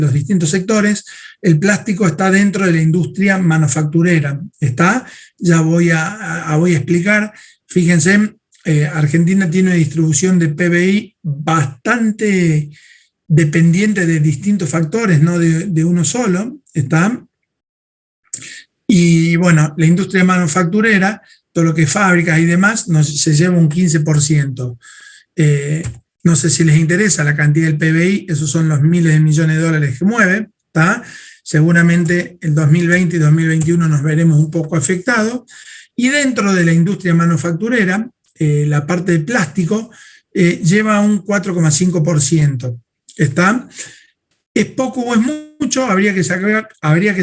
los distintos sectores, el plástico está dentro de la industria manufacturera. ¿Está? Ya voy a explicar. Fíjense, Argentina tiene una distribución de PBI bastante dependiente de distintos factores, no de uno solo. ¿Está? Y bueno, la industria manufacturera, todo lo que es fábricas y demás, se lleva un 15%. No sé si les interesa la cantidad del PBI, esos son los miles de millones de dólares que mueve, ¿tá? Seguramente el 2020 y 2021 nos veremos un poco afectados. Y dentro de la industria manufacturera, la parte de plástico lleva un 4,5%. ¿Está? ¿Es poco o es mucho? Habría que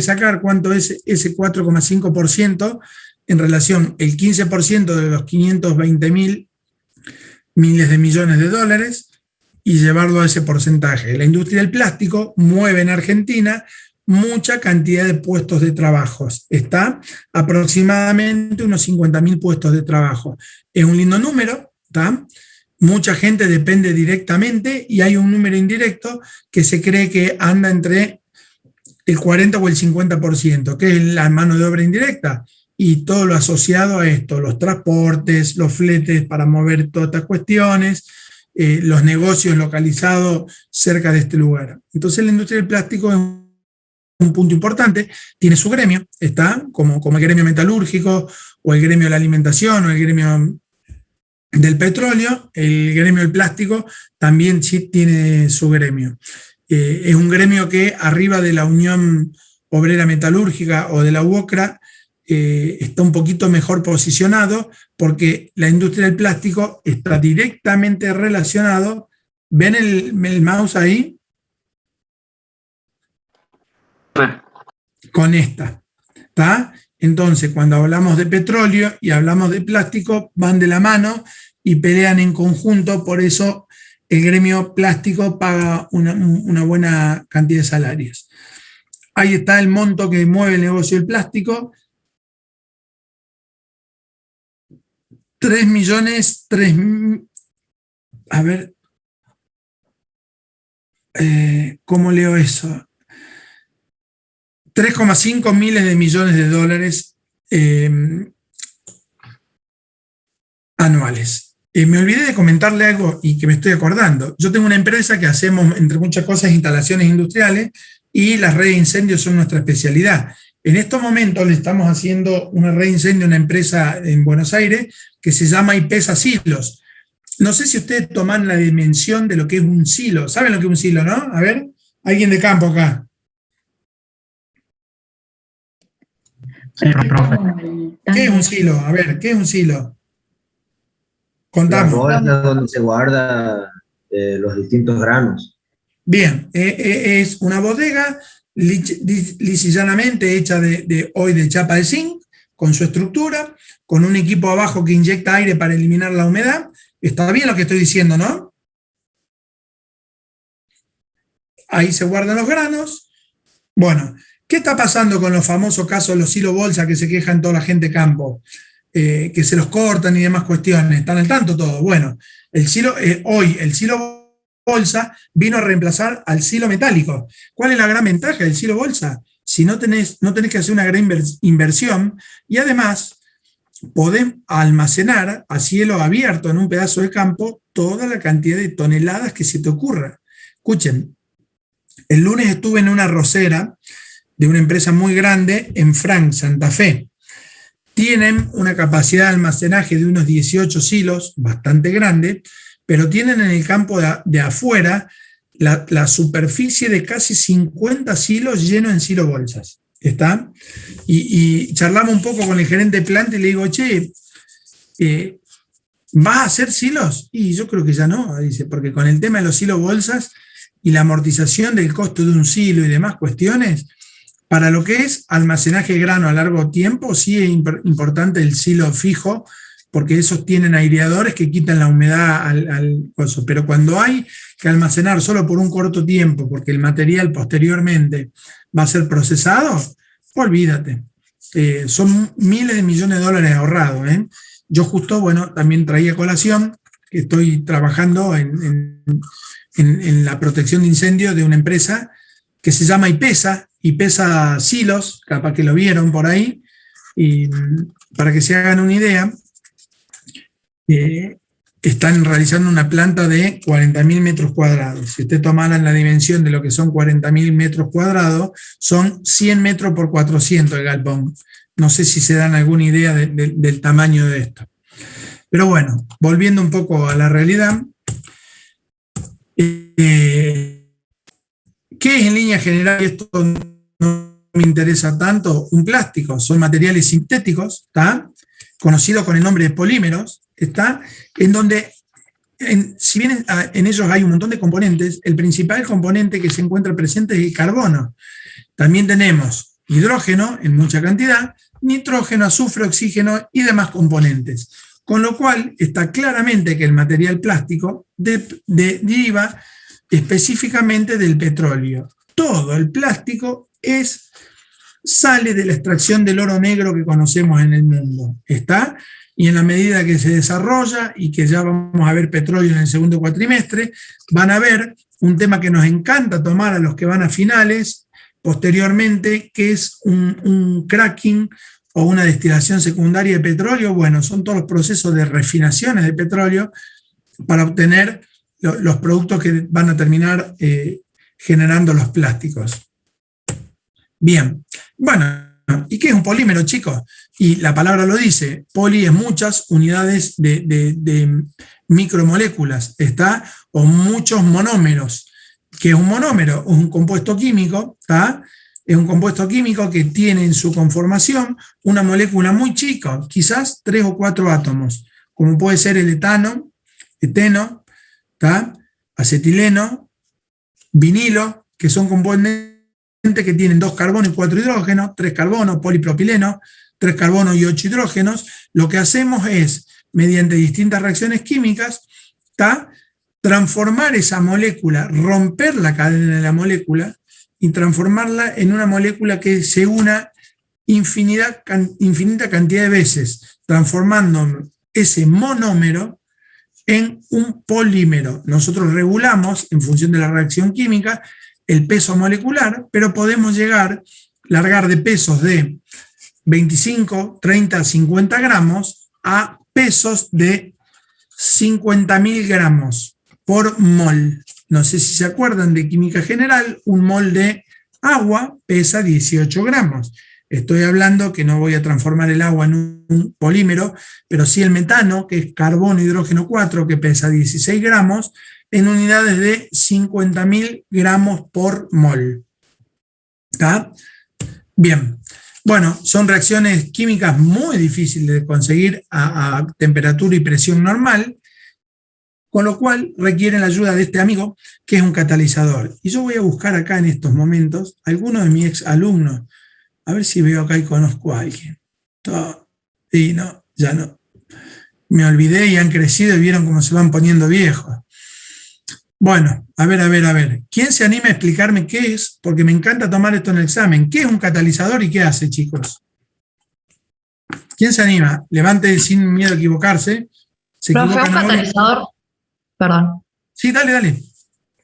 sacar cuánto es ese 4,5% en relación el 15% de los 520.000 miles de millones de dólares y llevarlo a ese porcentaje. La industria del plástico mueve en Argentina mucha cantidad de puestos de trabajo. Está aproximadamente unos 50.000 puestos de trabajo. Es un lindo número, ¿está? Mucha gente depende directamente y hay un número indirecto que se cree que anda entre el 40 o el 50%, que es la mano de obra indirecta y todo lo asociado a esto, los transportes, los fletes para mover todas estas cuestiones, los negocios localizados cerca de este lugar. Entonces la industria del plástico es un punto importante, tiene su gremio, está como el gremio metalúrgico o el gremio de la alimentación o el gremio del petróleo, el gremio del plástico también sí tiene su gremio. Es un gremio que arriba de la Unión Obrera Metalúrgica o de la UOCRA está un poquito mejor posicionado porque la industria del plástico está directamente relacionado. ¿Ven el mouse ahí? Con esta. ¿Está? Entonces, cuando hablamos de petróleo y hablamos de plástico, van de la mano y pelean en conjunto, por eso el gremio plástico paga una buena cantidad de salarios. Ahí está el monto que mueve el negocio del plástico. 3 millones, a ver, ¿cómo leo eso? 3,5 miles de millones de dólares anuales. Me olvidé de comentarle algo y que me estoy acordando. Yo tengo una empresa que hacemos, entre muchas cosas, instalaciones industriales y las redes de incendios son nuestra especialidad. En estos momentos le estamos haciendo una red de incendio a una empresa en Buenos Aires que se llama IPESA Silos. No sé si ustedes toman la dimensión de lo que es un silo. ¿Saben lo que es un silo, no? A ver, alguien de campo acá. Sí, profe. ¿Qué es un silo? A ver, ¿qué es un silo? Contamos. La bolsa donde se guarda los distintos granos. Bien, es una bodega lisa y llanamente hecha hoy de chapa de zinc, con su estructura, con un equipo abajo que inyecta aire para eliminar la humedad. Está bien lo que estoy diciendo, ¿no? Ahí se guardan los granos. Bueno, ¿qué está pasando con los famosos casos de los silos bolsa que se quejan toda la gente de campo? Que se los cortan y demás cuestiones. ¿Están al tanto todos? Bueno, hoy el silo bolsa vino a reemplazar al silo metálico. ¿Cuál es la gran ventaja del silo bolsa? Si no tenés que hacer una gran inversión y además podés almacenar a cielo abierto en un pedazo de campo toda la cantidad de toneladas que se te ocurra. Escuchen, el lunes estuve en una arrocera de una empresa muy grande en Frank, Santa Fe. Tienen una capacidad de almacenaje de unos 18 silos, bastante grande, pero tienen en el campo de afuera la superficie de casi 50 silos llenos en silo bolsas. ¿Está? Y charlamos un poco con el gerente de planta y le digo, che, ¿vas a hacer silos? Y yo creo que ya no, dice, porque con el tema de los silos bolsas y la amortización del costo de un silo y demás cuestiones, para lo que es almacenaje de grano a largo tiempo, sí es importante el silo fijo, porque esos tienen aireadores que quitan la humedad al coso. Pero cuando hay que almacenar solo por un corto tiempo, porque el material posteriormente va a ser procesado, olvídate. Son miles de millones de dólares ahorrados. Yo justo, bueno, también traía colación, que estoy trabajando en la protección de incendios de una empresa que se llama IPESA Silos, capaz que lo vieron por ahí, y para que se hagan una idea, están realizando una planta de 40.000 metros cuadrados. Si usted tomara la dimensión de lo que son 40.000 metros cuadrados, son 100 metros por 400 el galpón. No sé si se dan alguna idea del tamaño de esto. Pero bueno, volviendo un poco a la realidad, ¿qué es en línea general? Esto no me interesa tanto. Un plástico, son materiales sintéticos, ¿está? Conocidos con el nombre de polímeros, ¿está? En donde, si bien en ellos hay un montón de componentes, el principal componente que se encuentra presente es el carbono. También tenemos hidrógeno en mucha cantidad, nitrógeno, azufre, oxígeno y demás componentes. Con lo cual está claramente que el material plástico deriva específicamente del petróleo. Todo el plástico sale de la extracción del oro negro que conocemos en el mundo. ¿Está? Y en la medida que se desarrolla y que ya vamos a ver petróleo en el segundo cuatrimestre, van a ver un tema que nos encanta tomar a los que van a finales posteriormente, que es un cracking o una destilación secundaria de petróleo. Bueno, son todos los procesos de refinaciones de petróleo para obtener los productos que van a terminar generando los plásticos. Bien, bueno, ¿y qué es un polímero, chicos? Y la palabra lo dice, poli es muchas unidades de micromoléculas, ¿está? O muchos monómeros. ¿Qué es un monómero? Es un compuesto químico, ¿está? Es un compuesto químico que tiene en su conformación una molécula muy chica, quizás 3 o 4 átomos, como puede ser el etano, eteno, ¿tá? Acetileno, vinilo, que son componentes que tienen 2 carbonos y 4 hidrógenos, 3 carbonos, polipropileno, 3 carbonos y 8 hidrógenos. Lo que hacemos es, mediante distintas reacciones químicas, ¿tá? Transformar esa molécula, romper la cadena de la molécula y transformarla en una molécula que se una infinita cantidad de veces, transformando ese monómero en un polímero. Nosotros regulamos, en función de la reacción química, el peso molecular, pero podemos largar de pesos de 25, 30, 50 gramos a pesos de 50.000 gramos por mol. No sé si se acuerdan de química general, un mol de agua pesa 18 gramos. Estoy hablando que no voy a transformar el agua en un polímero, pero sí el metano, que es carbono, hidrógeno 4, que pesa 16 gramos, en unidades de 50.000 gramos por mol. ¿Está? Bien. Bueno, son reacciones químicas muy difíciles de conseguir a temperatura y presión normal, con lo cual requieren la ayuda de este amigo, que es un catalizador. Y yo voy a buscar acá en estos momentos algunos de mis ex alumnos, a ver si veo acá y conozco a alguien. Y no, ya no. Me olvidé y han crecido y vieron cómo se van poniendo viejos. Bueno, a ver. ¿Quién se anima a explicarme qué es? Porque me encanta tomar esto en el examen. ¿Qué es un catalizador y qué hace, chicos? ¿Quién se anima? Levante sin miedo a equivocarse. Profe, un catalizador, perdón. Sí, dale.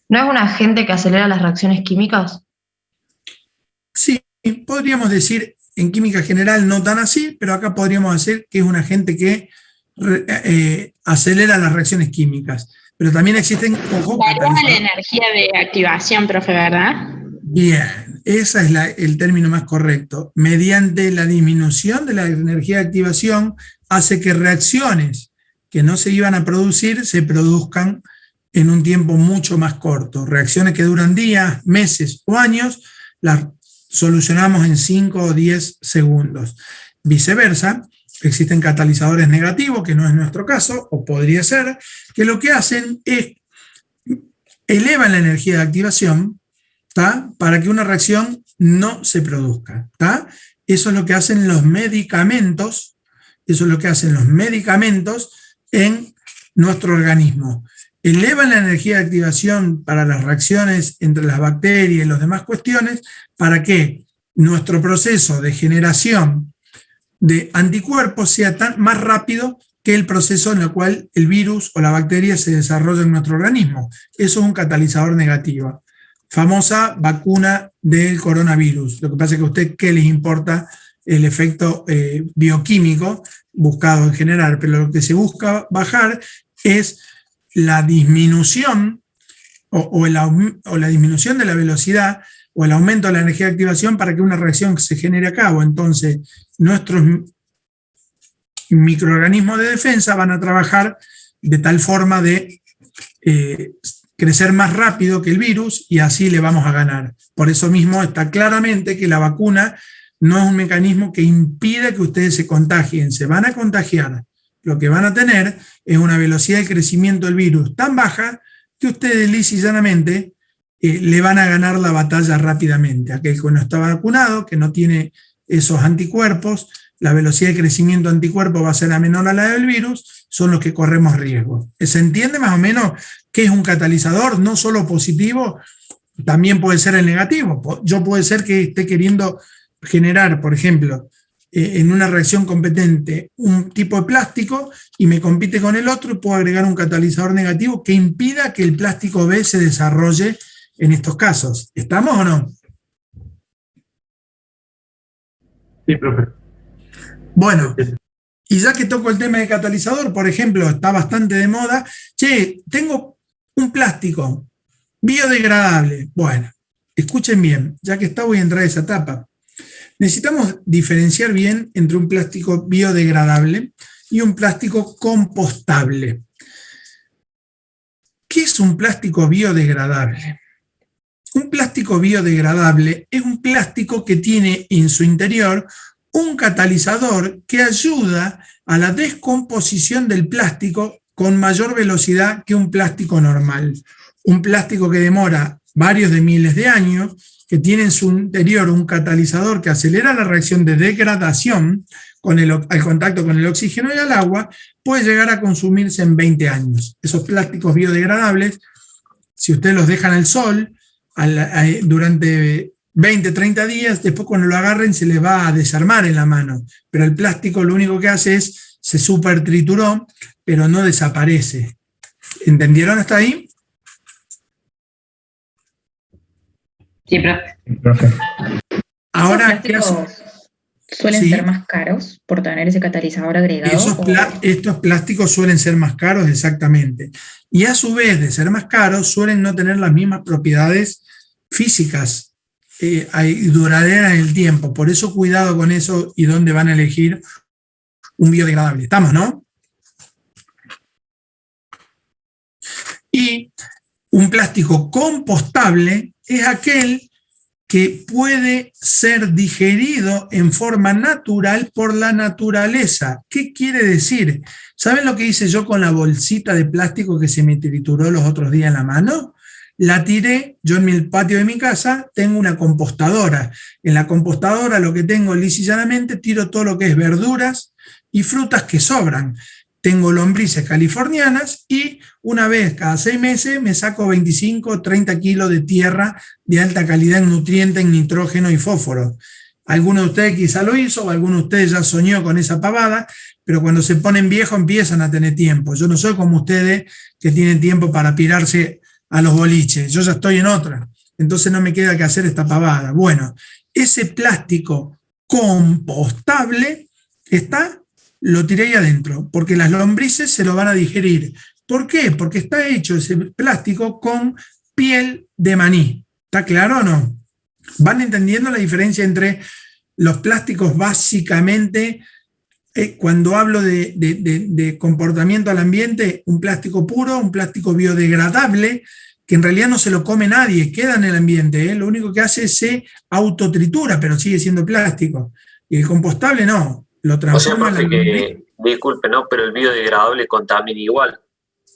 ¿No es un agente que acelera las reacciones químicas? Sí, podríamos decir en química general no tan así, pero acá podríamos decir que es un agente que acelera las reacciones químicas. Pero también existen... Varía la energía de activación, profe, ¿verdad? Bien, ese es el término más correcto. Mediante la disminución de la energía de activación hace que reacciones que no se iban a producir se produzcan en un tiempo mucho más corto. Reacciones que duran días, meses o años, las solucionamos en 5 o 10 segundos. Viceversa, existen catalizadores negativos, que no es nuestro caso, o podría ser, que lo que hacen es elevan la energía de activación, ¿tá? Para que una reacción no se produzca, ¿tá? Eso es lo que hacen los medicamentos, en nuestro organismo. Elevan la energía de activación para las reacciones entre las bacterias y las demás cuestiones, para que nuestro proceso de generación de anticuerpos sea más rápido que el proceso en el cual el virus o la bacteria se desarrolla en nuestro organismo. Eso es un catalizador negativo. famosa vacuna del coronavirus. Lo que pasa es que a usted, ¿qué les importa el efecto bioquímico buscado en general? Pero lo que se busca bajar es la disminución o la disminución de la velocidad o el aumento de la energía de activación para que una reacción se genere a cabo. Entonces, nuestros microorganismos de defensa van a trabajar de tal forma de crecer más rápido que el virus y así le vamos a ganar. Por eso mismo está claramente que la vacuna no es un mecanismo que impida que ustedes se contagien, se van a contagiar. Lo que van a tener es una velocidad de crecimiento del virus tan baja que ustedes lisa y llanamente le van a ganar la batalla rápidamente. Aquel que no está vacunado, que no tiene esos anticuerpos, la velocidad de crecimiento de anticuerpos va a ser a menor a la del virus, son los que corremos riesgo. ¿Se entiende más o menos qué es un catalizador? No solo positivo, también puede ser el negativo. Yo puede ser que esté queriendo generar, por ejemplo, en una reacción competente un tipo de plástico y me compite con el otro y puedo agregar un catalizador negativo que impida que el plástico B se desarrolle en estos casos. ¿Estamos o no? Sí, profe. Bueno, y ya que toco el tema de catalizador, por ejemplo, está bastante de moda, tengo un plástico biodegradable. Bueno, escuchen bien, ya que voy a entrar a esa etapa. Necesitamos diferenciar bien entre un plástico biodegradable y un plástico compostable. ¿Qué es un plástico biodegradable? Un plástico biodegradable es un plástico que tiene en su interior un catalizador que ayuda a la descomposición del plástico con mayor velocidad que un plástico normal. Un plástico que demora varios de miles de años, que tiene en su interior un catalizador que acelera la reacción de degradación al contacto con el oxígeno y el agua, puede llegar a consumirse en 20 años. Esos plásticos biodegradables, si ustedes los dejan al sol durante 20, 30 días, después cuando lo agarren se les va a desarmar en la mano, pero el plástico lo único que hace es, se super trituró, pero no desaparece. ¿Entendieron hasta ahí? Sí, profe. Ahora, ¿Esos plásticos suelen ser más caros por tener ese catalizador agregado? Estos plásticos suelen ser más caros, exactamente. Y a su vez de ser más caros, suelen no tener las mismas propiedades físicas duraderas en el tiempo. Por eso cuidado con eso y dónde van a elegir un biodegradable. ¿Estamos, no? Y un plástico compostable es aquel que puede ser digerido en forma natural por la naturaleza. ¿Qué quiere decir? ¿Saben lo que hice yo con la bolsita de plástico que se me trituró los otros días en la mano? La tiré, yo en el patio de mi casa tengo una compostadora. En la compostadora lo que tengo lisa y llanamente, tiro todo lo que es verduras y frutas que sobran. Tengo lombrices californianas y una vez cada 6 meses me saco 25 o 30 kilos de tierra de alta calidad en nutrientes, en nitrógeno y fósforo. Alguno de ustedes quizá lo hizo, o alguno de ustedes ya soñó con esa pavada, pero cuando se ponen viejos empiezan a tener tiempo. Yo no soy como ustedes que tienen tiempo para pirarse a los boliches, yo ya estoy en otra, entonces no me queda que hacer esta pavada. Bueno, ese plástico compostable lo tiré ahí adentro, porque las lombrices se lo van a digerir. ¿Por qué? Porque está hecho ese plástico con piel de maní. ¿Está claro o no? ¿Van entendiendo la diferencia los plásticos básicamente? Cuando hablo de comportamiento al ambiente, un plástico puro, un plástico biodegradable, que en realidad no se lo come nadie, queda en el ambiente, lo único que hace es se autotritura, pero sigue siendo plástico. Y el compostable no, lo transforma. O sea, profe, disculpe, ¿no? Pero el biodegradable contamina igual.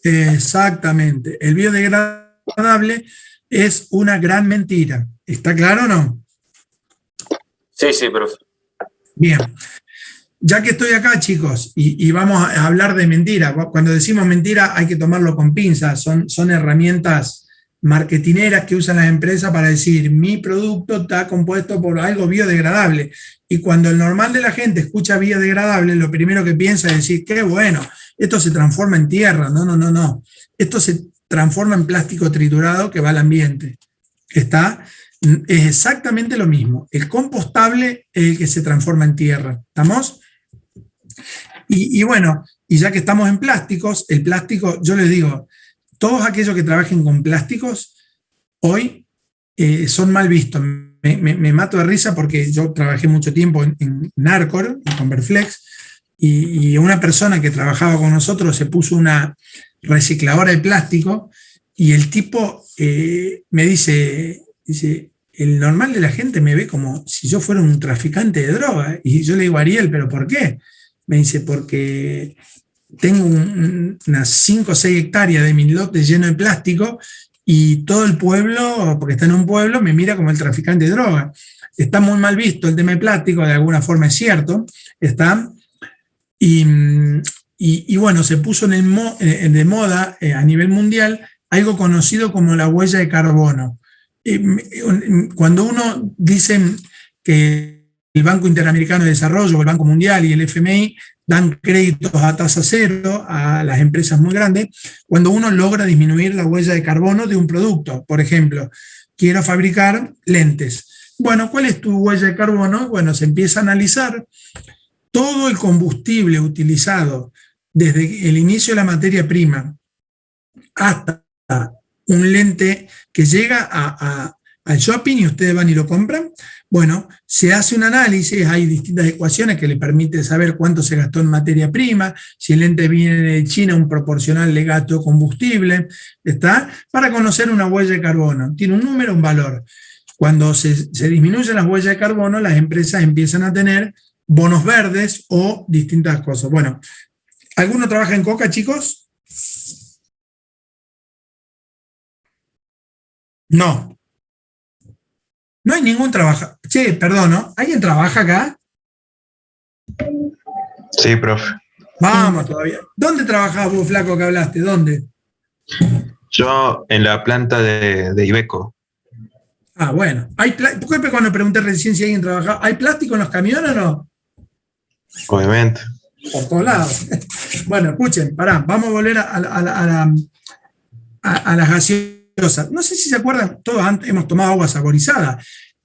Exactamente, el biodegradable es una gran mentira. ¿Está claro o no? Sí, profe. Bien. Ya que estoy acá, chicos, y vamos a hablar de mentira. Cuando decimos mentira hay que tomarlo con pinzas, son herramientas marketineras que usan las empresas para decir mi producto está compuesto por algo biodegradable. Y cuando el normal de la gente escucha biodegradable, lo primero que piensa es decir, qué bueno, esto se transforma en tierra. No. Esto se transforma en plástico triturado que va al ambiente. ¿Está? Es exactamente lo mismo. El compostable es el que se transforma en tierra. ¿Estamos? Y bueno, y ya que estamos en plásticos, el plástico, yo les digo, todos aquellos que trabajen con plásticos, hoy son mal vistos. Me mato de risa porque yo trabajé mucho tiempo en Narcor, en Converflex, y una persona que trabajaba con nosotros se puso una recicladora de plástico y el tipo me dice, el normal de la gente me ve como si yo fuera un traficante de droga. Y yo le digo, Ariel, ¿pero por qué? Me dice, porque tengo unas 5 o 6 hectáreas de mi lote lleno de plástico y todo el pueblo, porque está en un pueblo, me mira como el traficante de droga. Está muy mal visto el tema de plástico, de alguna forma es cierto, está. Y bueno, se puso de moda a nivel mundial algo conocido como la huella de carbono. Cuando uno dice que el Banco Interamericano de Desarrollo, el Banco Mundial y el FMI dan créditos a tasa cero a las empresas muy grandes, cuando uno logra disminuir la huella de carbono de un producto. Por ejemplo, quiero fabricar lentes. Bueno, ¿cuál es tu huella de carbono? Bueno, se empieza a analizar todo el combustible utilizado desde el inicio de la materia prima hasta un lente que llega al shopping y ustedes van y lo compran. Bueno, se hace un análisis, hay distintas ecuaciones que le permiten saber cuánto se gastó en materia prima, si el lente viene de China, un proporcional de gasto de combustible, ¿está? Para conocer una huella de carbono. Tiene un número, un valor. Cuando se disminuyen las huellas de carbono, las empresas empiezan a tener bonos verdes o distintas cosas. Bueno, ¿alguno trabaja en Coca, chicos? No. No hay ningún trabajo. Che, perdón, ¿no? ¿Alguien trabaja acá? Sí, profe. Vamos todavía. ¿Dónde trabajabas vos, flaco, que hablaste? ¿Dónde? Yo en la planta de Iveco. Ah, bueno. ¿Por qué cuando pregunté recién si alguien trabajaba? ¿Hay plástico en los camiones o no? Obviamente. Por todos lados. Bueno, escuchen, pará, vamos a volver a las gaseosas. No sé si se acuerdan, todos hemos tomado agua saborizada.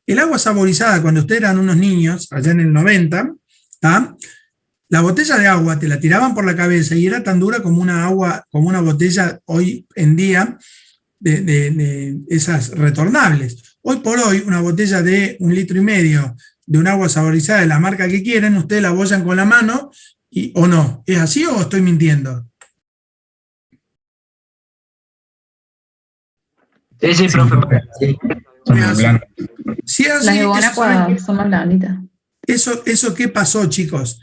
El agua saborizada, cuando ustedes eran unos niños, allá en el 90, ¿tá? La botella de agua te la tiraban por la cabeza y era tan dura como una botella hoy en día de esas retornables. Hoy por hoy, una botella de 1,5 litros de un agua saborizada de la marca que quieren, ustedes la bollan con la mano o no. ¿Es así o estoy mintiendo? Sí, profe. Sí. Son más blandas. Sí, así, Las de Bonacqua son más blanditas. ¿Eso qué pasó, chicos?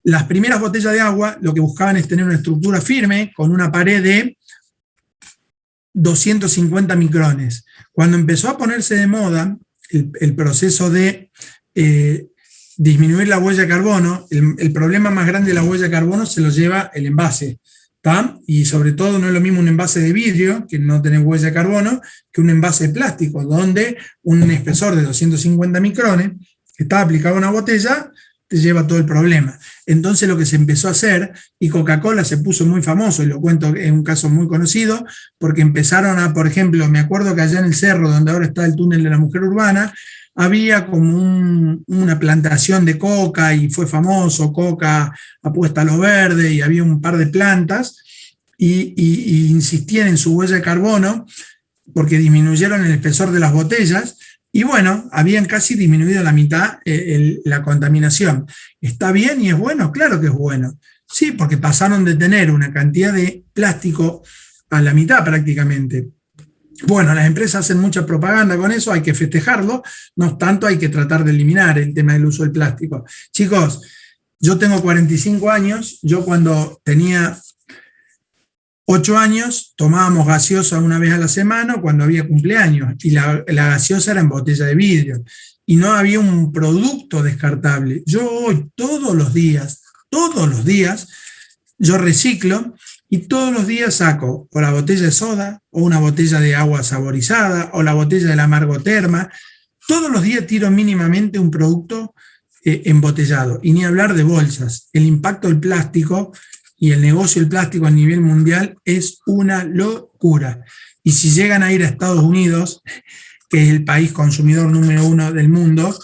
Las primeras botellas de agua lo que buscaban es tener una estructura firme con una pared de 250 micrones. Cuando empezó a ponerse de moda el proceso de disminuir la huella de carbono, el problema más grande de la huella de carbono se lo lleva el envase, ¿tá? Y sobre todo no es lo mismo un envase de vidrio, que no tiene huella de carbono, que un envase de plástico, donde un espesor de 250 micrones que está aplicado a una botella te lleva todo el problema. Entonces lo que se empezó a hacer, y Coca-Cola se puso muy famoso, y lo cuento, es un caso muy conocido, porque empezaron por ejemplo, me acuerdo que allá en el cerro, donde ahora está el túnel de la Mujer Urbana, había como una plantación de coca, y fue famoso, coca apuesta a lo verde, y había un par de plantas, y insistían en su huella de carbono, porque disminuyeron el espesor de las botellas, y bueno, habían casi disminuido a la mitad la contaminación. ¿Está bien y es bueno? Claro que es bueno. Sí, porque pasaron de tener una cantidad de plástico a la mitad prácticamente. Bueno, las empresas hacen mucha propaganda con eso, hay que festejarlo, no obstante hay que tratar de eliminar el tema del uso del plástico. Chicos, yo tengo 45 años, yo cuando tenía 8 años tomábamos gaseosa una vez a la semana cuando había cumpleaños, y la gaseosa era en botella de vidrio, y no había un producto descartable. Yo hoy todos los días, yo reciclo, y todos los días saco o la botella de soda, o una botella de agua saborizada, o la botella de la Amargoterma. Todos los días tiro mínimamente un producto embotellado, y ni hablar de bolsas. El impacto del plástico y el negocio del plástico a nivel mundial es una locura. Y si llegan a ir a Estados Unidos, que es el país consumidor número 1 del mundo,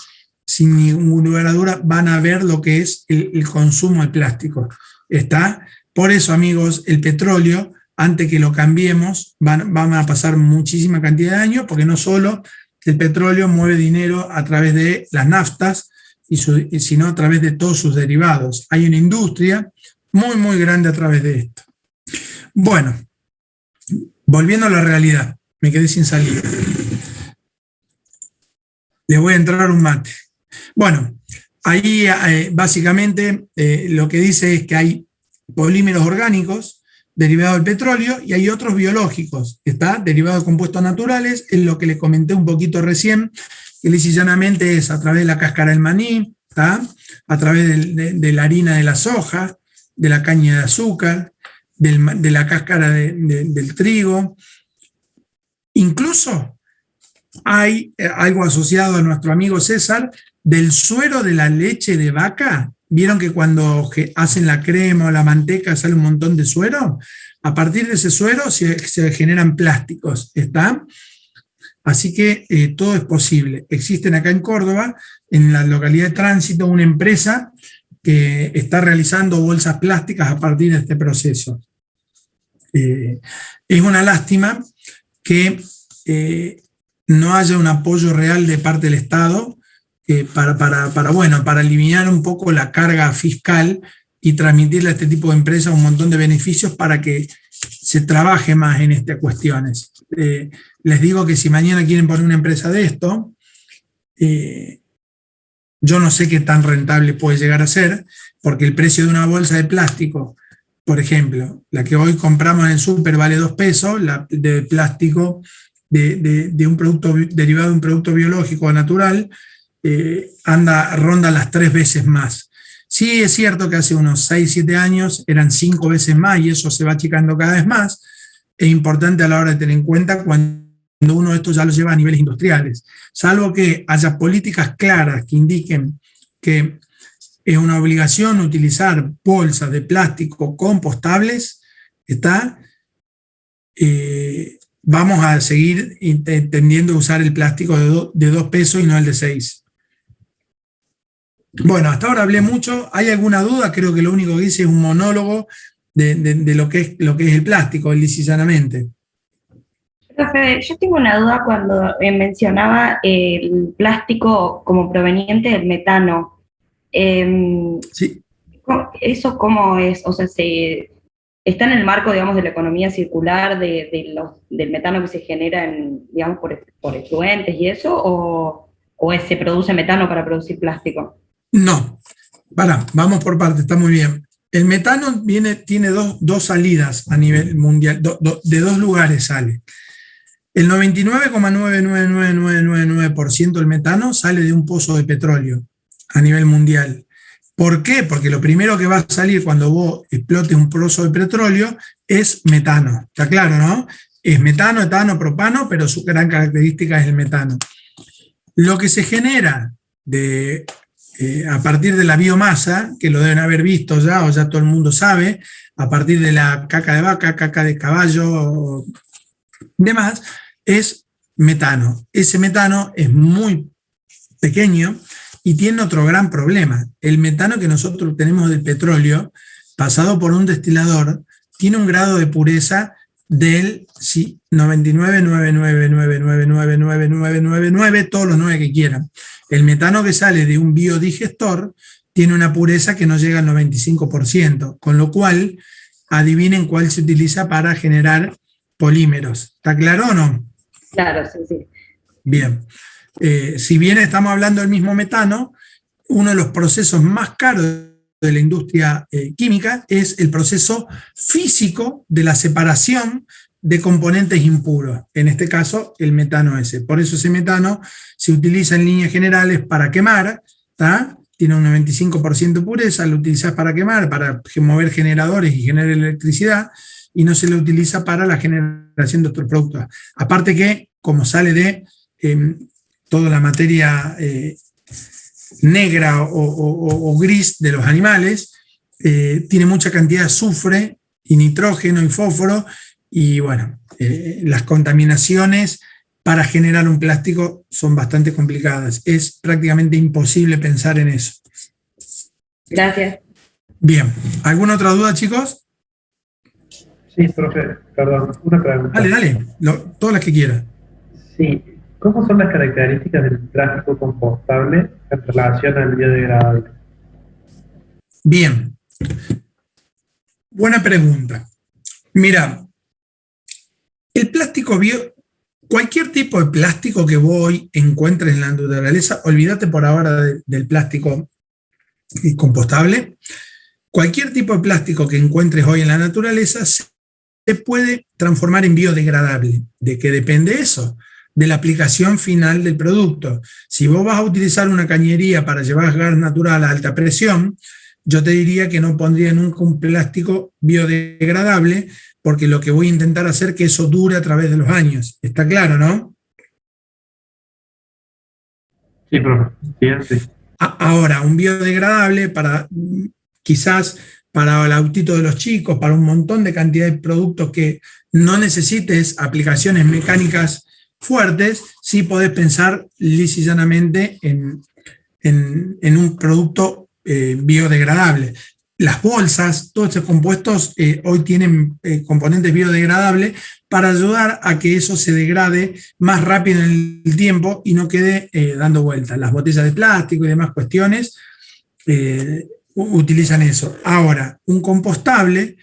sin ningún lugar a duda van a ver lo que es el consumo de plástico. ¿Está? Por eso, amigos, el petróleo, antes que lo cambiemos, van a pasar muchísima cantidad de años, porque no solo el petróleo mueve dinero a través de las naftas, sino a través de todos sus derivados. Hay una industria muy, muy grande a través de esto. Bueno, volviendo a la realidad, me quedé sin salida. Les voy a entrar un mate. Bueno, ahí básicamente lo que dice es que hay polímeros orgánicos derivados del petróleo y hay otros biológicos, ¿está? Derivados de compuestos naturales, es lo que les comenté un poquito recién, que lisa y llanamente es a través de la cáscara del maní, ¿está? A través de la harina de la soja, de la caña de azúcar, de la cáscara del trigo. Incluso hay algo asociado a nuestro amigo César, del suero de la leche de vaca. ¿Vieron que cuando hacen la crema o la manteca sale un montón de suero? A partir de ese suero se generan plásticos, ¿está? Así que todo es posible. Existen acá en Córdoba, en la localidad de Tránsito, una empresa que está realizando bolsas plásticas a partir de este proceso. Es una lástima que no haya un apoyo real de parte del Estado para eliminar un poco la carga fiscal y transmitirle a este tipo de empresas un montón de beneficios para que se trabaje más en estas cuestiones. Les digo que si mañana quieren poner una empresa de esto, yo no sé qué tan rentable puede llegar a ser, porque el precio de una bolsa de plástico, por ejemplo, la que hoy compramos en el súper vale 2 pesos, la de plástico de un producto derivado de un producto biológico natural, ronda las 3 veces más. Sí, es cierto que hace unos 6, 7 años eran 5 veces más y eso se va achicando cada vez más. Es importante a la hora de tener en cuenta cuando uno de estos ya lo lleva a niveles industriales. Salvo que haya políticas claras que indiquen que es una obligación utilizar bolsas de plástico compostables, vamos a seguir tendiendo a usar el plástico de 2 pesos y no el de 6. Bueno, hasta ahora hablé mucho. ¿Hay alguna duda? Creo que lo único que hice es un monólogo de lo que es el plástico, lisa y llanamente. Profe, yo tengo una duda cuando mencionaba el plástico como proveniente del metano. Sí. ¿Eso cómo es? O sea, ¿está en el marco, digamos, de la economía circular, del metano que se genera, digamos, por efluentes y eso? ¿O se produce metano para producir plástico? No, vamos por partes, está muy bien. El metano tiene dos salidas a nivel mundial, de 2 lugares sale. El 99,99999% del metano sale de un pozo de petróleo a nivel mundial. ¿Por qué? Porque lo primero que va a salir cuando vos explotes un pozo de petróleo es metano. ¿Está claro, no? Es metano, etano, propano, pero su gran característica es el metano. Lo que se genera a partir de la biomasa, que lo deben haber visto ya, o ya todo el mundo sabe, a partir de la caca de vaca, caca de caballo, demás, es metano. Ese metano es muy pequeño y tiene otro gran problema. El metano que nosotros tenemos del petróleo, pasado por un destilador, tiene un grado de pureza del 99,999999999, todos los 9 que quieran. El metano que sale de un biodigestor tiene una pureza que no llega al 95%, con lo cual adivinen cuál se utiliza para generar polímeros. ¿Está claro o no? Claro, sí. Bien. Si bien estamos hablando del mismo metano, uno de los procesos más caros de la industria química es el proceso físico de la separación de componentes impuros, en este caso el metano ese. Por eso ese metano se utiliza en líneas generales para quemar, ¿tá? Tiene un 95% de pureza, lo utilizas para quemar, para mover generadores y generar electricidad, y no se lo utiliza para la generación de otros productos. Aparte que, como sale de toda la materia negra o gris de los animales, tiene mucha cantidad de azufre y nitrógeno y fósforo, y bueno, las contaminaciones para generar un plástico son bastante complicadas. Es prácticamente imposible pensar en eso. Gracias. Bien, ¿alguna otra duda, chicos? Sí, profe, perdón, una pregunta. Dale, todas las que quieras. Sí, ¿cómo son las características del plástico compostable en relación al biodegradable? Bien, buena pregunta. Mira, el plástico cualquier tipo de plástico que vos hoy encuentres en la naturaleza, olvídate por ahora del plástico compostable. Cualquier tipo de plástico que encuentres hoy en la naturaleza se puede transformar en biodegradable. ¿De qué depende eso? De la aplicación final del producto. Si vos vas a utilizar una cañería para llevar gas natural a alta presión, yo te diría que no pondría nunca un plástico biodegradable, porque lo que voy a intentar hacer es que eso dure a través de los años. ¿Está claro, no? Sí, profe. Sí. Ahora, un biodegradable quizás para el autito de los chicos, para un montón de cantidad de productos que no necesites aplicaciones mecánicas fuertes, sí podés pensar lisa y llanamente en un producto biodegradable. Las bolsas, todos estos compuestos hoy tienen componentes biodegradables para ayudar a que eso se degrade más rápido en el tiempo y no quede dando vueltas. Las botellas de plástico y demás cuestiones utilizan eso. Ahora, un compostable,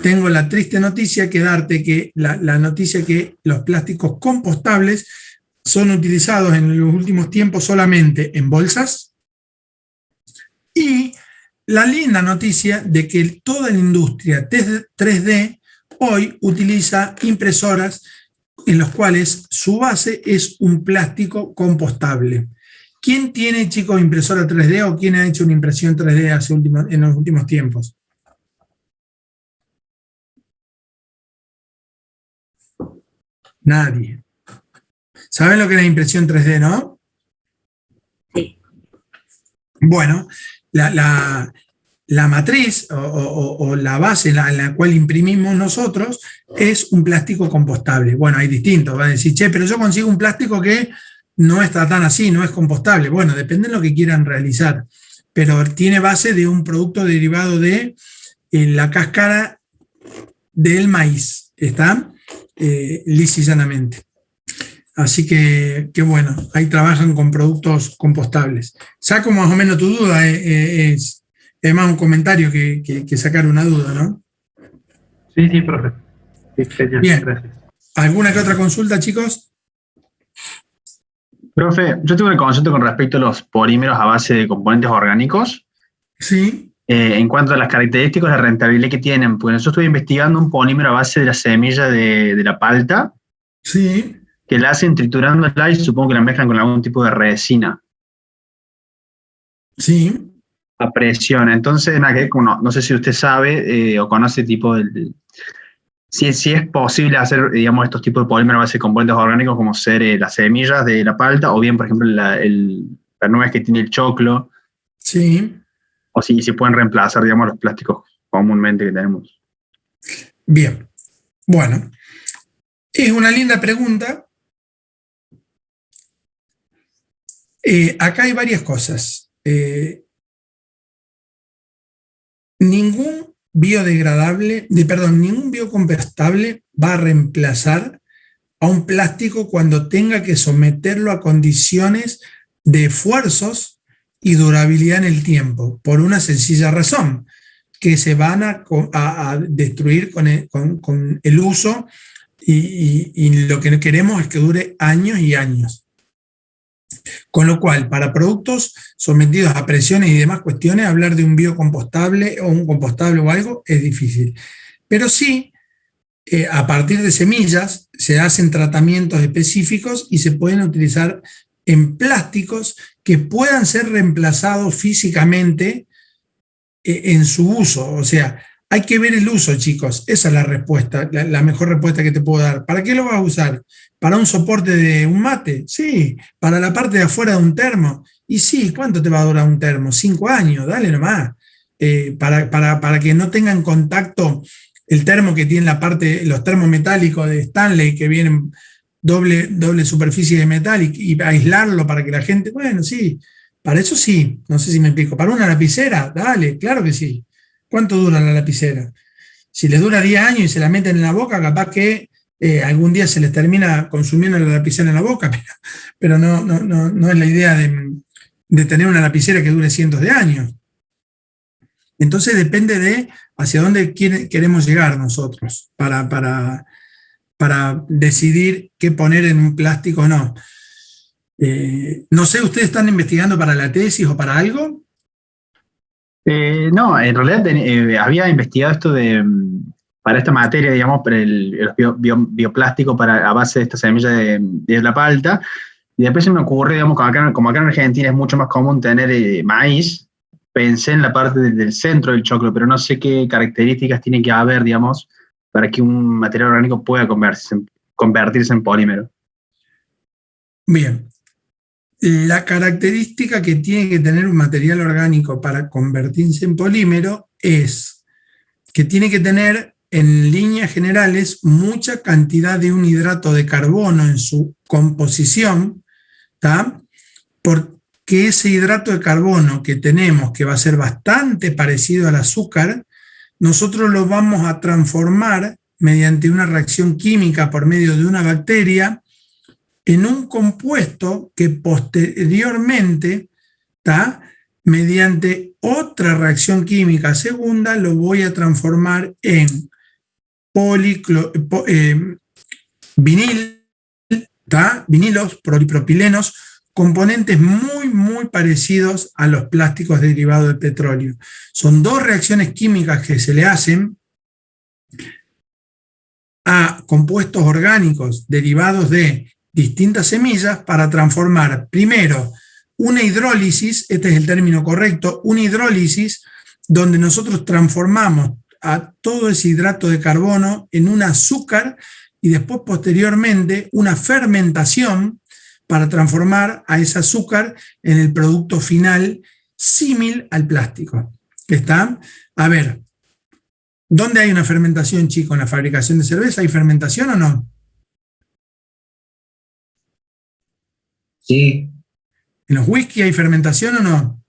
tengo la triste noticia que darte, que la noticia que los plásticos compostables son utilizados en los últimos tiempos solamente en bolsas, y la linda noticia de que toda la industria 3D hoy utiliza impresoras en las cuales su base es un plástico compostable. ¿Quién tiene, chicos, impresora 3D o quién ha hecho una impresión 3D en los últimos tiempos? Nadie. ¿Saben lo que es la impresión 3D, no? Sí. Bueno, la matriz o la base en la cual imprimimos nosotros es un plástico compostable. Bueno, hay distintos. Va a decir, che, pero yo consigo un plástico que no está tan así, no es compostable. Bueno, depende de lo que quieran realizar. Pero tiene base de un producto derivado de la cáscara del maíz. ¿Está? Lisa y llanamente. Así que bueno, ahí trabajan con productos compostables. Saco más o menos tu duda, es más un comentario que sacar una duda, ¿no? Sí, profe. Sí, genial. Bien. Gracias. ¿Alguna que otra consulta, chicos? Profe, yo tengo una consulta con respecto a los polímeros a base de componentes orgánicos. Sí. En cuanto a las características de rentabilidad que tienen, pues yo estoy investigando un polímero a base de la semilla de la palta. Sí. Que la hacen triturándola y supongo que la mezclan con algún tipo de resina. Sí. A presión. Entonces, no sé si usted sabe o conoce tipo si es posible hacer, digamos, estos tipos de polímeros a base de componentes orgánicos como ser las semillas de la palta o bien, por ejemplo, la nuez que tiene el choclo. Sí. O si pueden reemplazar, digamos, los plásticos comúnmente que tenemos. Bien. Bueno, es una linda pregunta. Acá hay varias cosas. Ningún biocompostable va a reemplazar a un plástico cuando tenga que someterlo a condiciones de esfuerzos y durabilidad en el tiempo, por una sencilla razón, que se van a destruir con el uso y lo que queremos es que dure años y años. Con lo cual, para productos sometidos a presiones y demás cuestiones, hablar de un biocompostable o un compostable o algo es difícil. Pero sí, a partir de semillas se hacen tratamientos específicos y se pueden utilizar en plásticos que puedan ser reemplazados físicamente en su uso. O sea, hay que ver el uso, chicos. Esa es la respuesta, la mejor respuesta que te puedo dar. ¿Para qué lo vas a usar? ¿Para un soporte de un mate? Sí. ¿Para la parte de afuera de un termo? Y sí, ¿cuánto te va a durar un termo? 5 años, dale nomás. Para que no tengan contacto el termo que tiene la parte, los termos metálicos de Stanley que vienen doble superficie de metal y aislarlo para que la gente, bueno, sí, para eso sí, no sé si me explico. ¿Para una lapicera? Dale, claro que sí. ¿Cuánto dura la lapicera? Si les dura 10 años y se la meten en la boca, capaz que algún día se les termina consumiendo la lapicera en la boca, pero no es la idea de tener una lapicera que dure cientos de años. Entonces depende de hacia dónde queremos llegar nosotros para decidir qué poner en un plástico o no. No sé, ¿ustedes están investigando para la tesis o para algo? No, en realidad había investigado esto para esta materia, digamos, para el bioplástico a base de esta semilla de la palta, y después se me ocurre, digamos, como acá en Argentina es mucho más común tener maíz, pensé en la parte del centro del choclo, pero no sé qué características tiene que haber, digamos, para que un material orgánico pueda convertirse en polímero. Bien. La característica que tiene que tener un material orgánico para convertirse en polímero es que tiene que tener, en líneas generales, mucha cantidad de un hidrato de carbono en su composición, ¿tá? Porque ese hidrato de carbono que tenemos, que va a ser bastante parecido al azúcar, nosotros lo vamos a transformar mediante una reacción química por medio de una bacteria en un compuesto que posteriormente, mediante otra reacción química segunda, lo voy a transformar en vinilos, polipropilenos, componentes muy parecidos a los plásticos derivados del petróleo. Son dos reacciones químicas que se le hacen a compuestos orgánicos derivados de distintas semillas para transformar primero una hidrólisis, este es el término correcto, una hidrólisis donde nosotros transformamos a todo ese hidrato de carbono en un azúcar y después posteriormente una fermentación para transformar a ese azúcar en el producto final símil al plástico. ¿Está? A ver, ¿dónde hay una fermentación, chicos? ¿En la fabricación de cerveza hay fermentación o no? Sí. ¿En los whisky hay fermentación o no?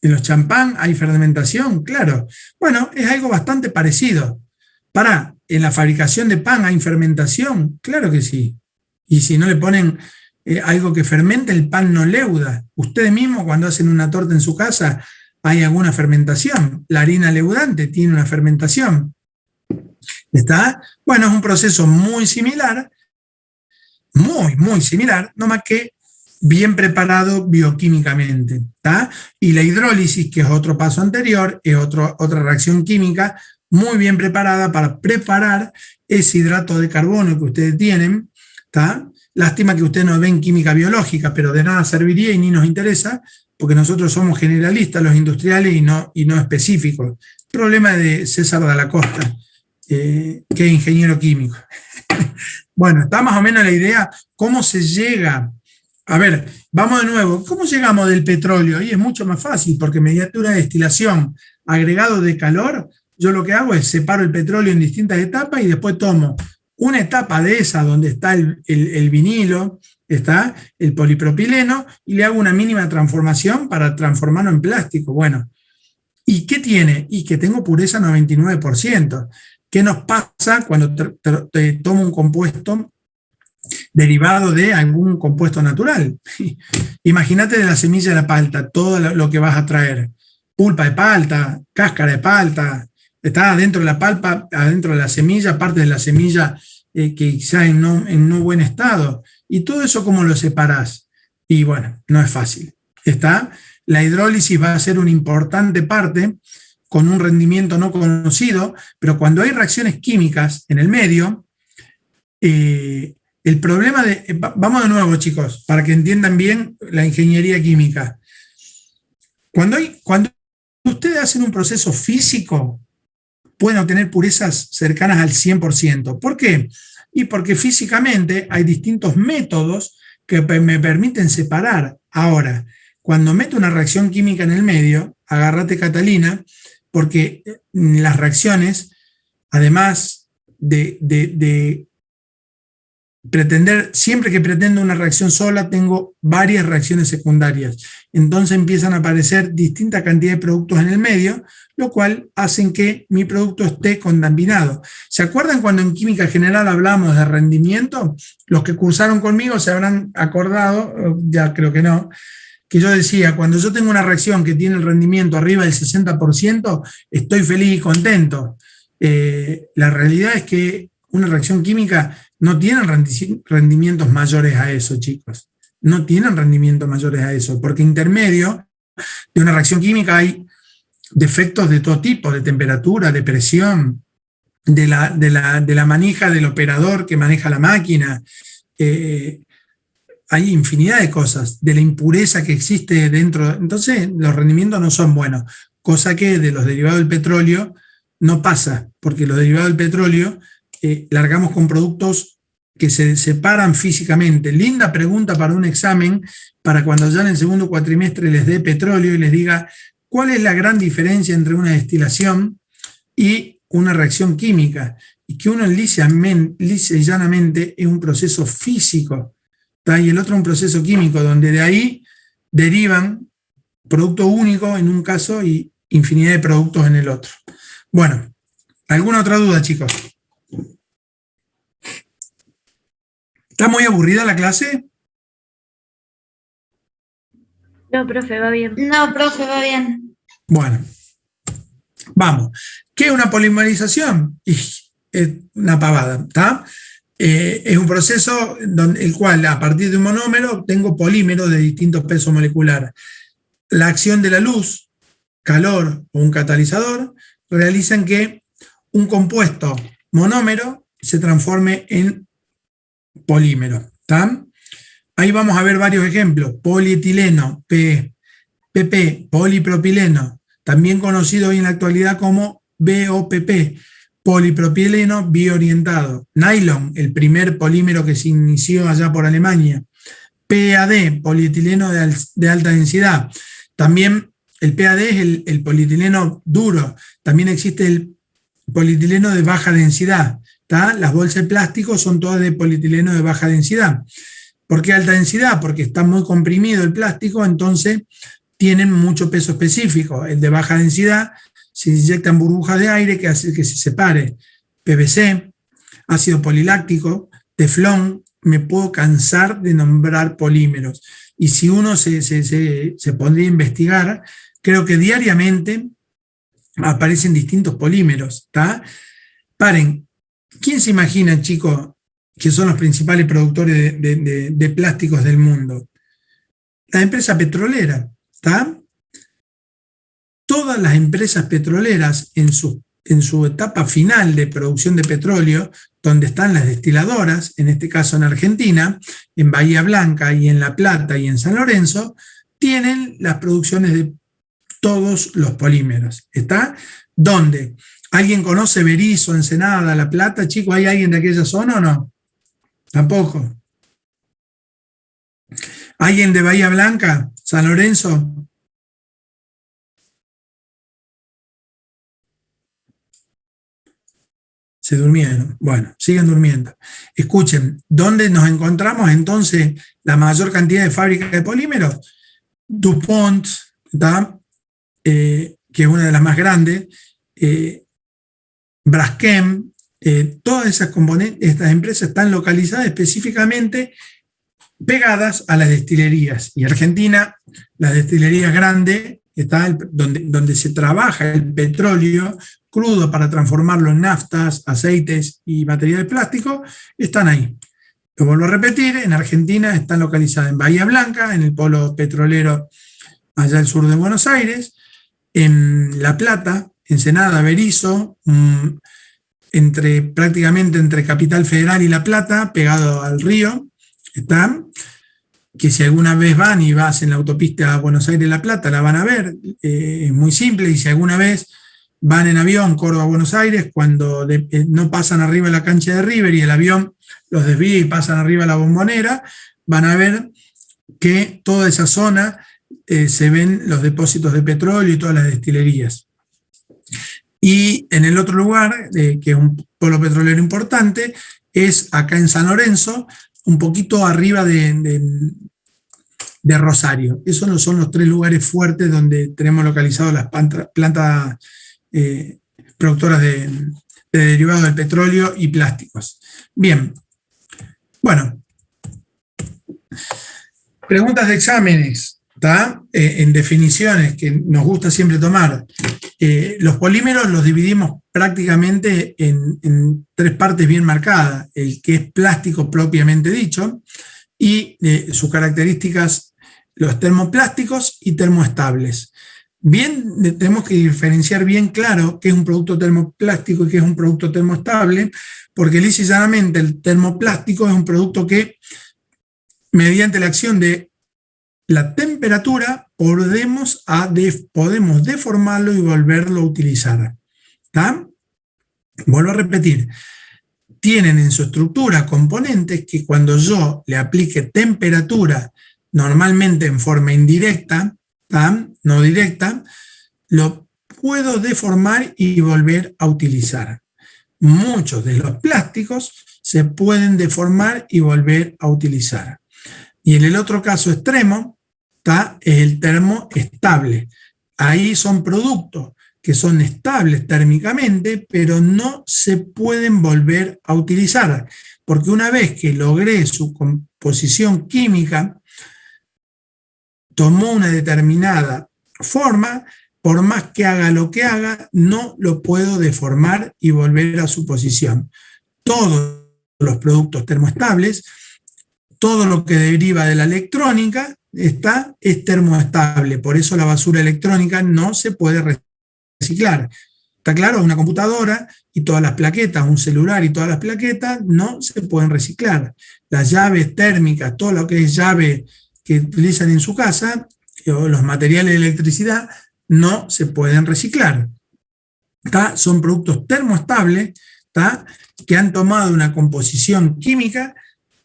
¿En los champán hay fermentación? Claro. Bueno, es algo bastante parecido. ¿En la fabricación de pan hay fermentación? Claro que sí. Y si no le ponen algo que fermente, el pan no leuda. Ustedes mismos cuando hacen una torta en su casa, ¿hay alguna fermentación? La harina leudante tiene una fermentación. ¿Está? Bueno, es un proceso muy similar, muy similar, no más que bien preparado bioquímicamente. ¿Está? Y la hidrólisis, que es otro paso anterior, es otra reacción química muy bien preparada para preparar ese hidrato de carbono que ustedes tienen. ¿Está? Lástima que ustedes no ven química biológica, pero de nada serviría y ni nos interesa, porque nosotros somos generalistas, los industriales, y no específicos. Problema de César de la Costa, que es ingeniero químico. Bueno, está más o menos la idea, cómo se llega. A ver, vamos de nuevo, ¿cómo llegamos del petróleo? Ahí es mucho más fácil, porque mediante una destilación agregado de calor, yo lo que hago es separo el petróleo en distintas etapas y después tomo una etapa de esa donde está el vinilo, está el polipropileno, y le hago una mínima transformación para transformarlo en plástico. Bueno, ¿y qué tiene? Y que tengo pureza 99%. ¿Qué nos pasa cuando te tomo un compuesto derivado de algún compuesto natural? Imagínate de la semilla de la palta, todo lo que vas a traer. Pulpa de palta, cáscara de palta, está adentro de la palpa, adentro de la semilla, parte de la semilla que quizá en no buen estado. Y todo eso, ¿cómo lo separás? Y bueno, no es fácil. ¿Está? La hidrólisis va a ser una importante parte, con un rendimiento no conocido, pero cuando hay reacciones químicas en el medio, el problema vamos de nuevo, chicos, para que entiendan bien la ingeniería química. Cuando ustedes hacen un proceso físico, pueden obtener purezas cercanas al 100%. ¿Por qué? Y porque físicamente hay distintos métodos que me permiten separar. Ahora, cuando meto una reacción química en el medio, agárrate, Catalina, porque las reacciones además de pretender, siempre que pretendo una reacción sola, tengo varias reacciones secundarias. Entonces empiezan a aparecer distintas cantidades de productos en el medio, lo cual hacen que mi producto esté contaminado. ¿Se acuerdan cuando en química general hablamos de rendimiento? Los que cursaron conmigo se habrán acordado, ya creo que no, que yo decía, cuando yo tengo una reacción que tiene el rendimiento arriba del 60%, estoy feliz y contento. La realidad es que una reacción química no tiene rendimientos mayores a eso, chicos. No tienen rendimientos mayores a eso, porque intermedio de una reacción química hay defectos de todo tipo, de temperatura, de presión, de la manija del operador que maneja la máquina. Hay infinidad de cosas, de la impureza que existe dentro. Entonces, los rendimientos no son buenos, cosa que de los derivados del petróleo no pasa, porque los derivados del petróleo largamos con productos que se separan físicamente. Linda pregunta para un examen, para cuando ya en el segundo cuatrimestre les dé petróleo y les diga cuál es la gran diferencia entre una destilación y una reacción química. Y que uno lisa y llanamente es un proceso físico, ¿tá? Y el otro un proceso químico, donde de ahí derivan producto único en un caso y infinidad de productos en el otro. Bueno, ¿alguna otra duda, chicos? ¿Está muy aburrida la clase? No, profe, va bien. No, profe, va bien. Bueno, vamos. ¿Qué es una polimerización? Es una pavada, ¿está? Es un proceso el cual a partir de un monómero obtengo polímeros de distintos pesos moleculares. La acción de la luz, calor o un catalizador realizan que un compuesto monómero se transforme en polímero, ¿tá? Ahí vamos a ver varios ejemplos. Polietileno, PP, polipropileno, también conocido hoy en la actualidad como BOPP, polipropileno biorientado. Nylon, el primer polímero que se inició allá por Alemania. PAD, polietileno de alta densidad. También el PAD es el polietileno duro. También existe el polietileno de baja densidad, ¿tá? Las bolsas de plástico son todas de polietileno de baja densidad. ¿Por qué alta densidad? Porque está muy comprimido el plástico, entonces tienen mucho peso específico. El de baja densidad se inyectan burbujas de aire que hace que se separe. PVC, ácido poliláctico, teflón. Me puedo cansar de nombrar polímeros. Y si uno se pondría a investigar, creo que diariamente aparecen distintos polímeros, ¿tá? Paren, ¿quién se imagina, chicos, que son los principales productores de plásticos del mundo? La empresa petrolera, ¿tá? Todas las empresas petroleras en su etapa final de producción de petróleo, donde están las destiladoras, en este caso en Argentina, en Bahía Blanca y en La Plata y en San Lorenzo, tienen las producciones de todos los polímeros, ¿está? ¿Dónde? ¿Alguien conoce Berisso, Ensenada, La Plata? Chicos, ¿hay alguien de aquella zona o no? Tampoco. ¿Alguien de Bahía Blanca? ¿San Lorenzo? Se durmieron. Bueno, siguen durmiendo. Escuchen, ¿dónde nos encontramos entonces la mayor cantidad de fábricas de polímeros? DuPont, ¿tá? Que es una de las más grandes, Braskem, todas esas componentes, estas empresas están localizadas específicamente pegadas a las destilerías. Y Argentina, las destilerías grandes, está donde se trabaja el petróleo crudo para transformarlo en naftas, aceites y material de plástico, están ahí. Lo vuelvo a repetir, en Argentina están localizadas en Bahía Blanca, en el polo petrolero allá al sur de Buenos Aires, en La Plata, Ensenada, Berisso, prácticamente entre Capital Federal y La Plata, pegado al río, están, que si alguna vez van y vas en la autopista Buenos Aires-La Plata, la van a ver, es muy simple, y si alguna vez van en avión Córdoba-Buenos Aires, cuando no pasan arriba de la cancha de River y el avión los desvía y pasan arriba de la Bombonera, van a ver que toda esa zona se ven los depósitos de petróleo y todas las destilerías. Y en el otro lugar, que es un polo petrolero importante, es acá en San Lorenzo, un poquito arriba de Rosario. Esos no son los 3 lugares fuertes donde tenemos localizadas las plantas productoras de derivados del petróleo y plásticos. Bien, bueno, preguntas de exámenes, ¿tá? En definiciones que nos gusta siempre tomar. Los polímeros los dividimos prácticamente en 3 partes bien marcadas: el que es plástico propiamente dicho, y sus características, los termoplásticos y termoestables. Bien, tenemos que diferenciar bien claro qué es un producto termoplástico y qué es un producto termoestable, porque lisa y llanamente el termoplástico es un producto que, mediante la acción de la temperatura, podemos deformarlo y volverlo a utilizar. ¿Tá? Vuelvo a repetir, tienen en su estructura componentes que cuando yo le aplique temperatura, normalmente en forma indirecta, ¿tá? No directa, lo puedo deformar y volver a utilizar. Muchos de los plásticos se pueden deformar y volver a utilizar. Y en el otro caso extremo, ¿tá? Es el termoestable. Ahí son productos que son estables térmicamente, pero no se pueden volver a utilizar, porque una vez que logré su composición química, tomó una determinada forma, por más que haga lo que haga, no lo puedo deformar y volver a su posición. Todos los productos termoestables, todo lo que deriva de la electrónica es termoestable, por eso la basura electrónica no se puede reciclar. ¿Está claro? Una computadora y todas las plaquetas, un celular y todas las plaquetas no se pueden reciclar. Las llaves térmicas, todo lo que es llave que utilizan en su casa, o los materiales de electricidad, no se pueden reciclar. ¿Tá? Son productos termoestables, ¿tá? Que han tomado una composición química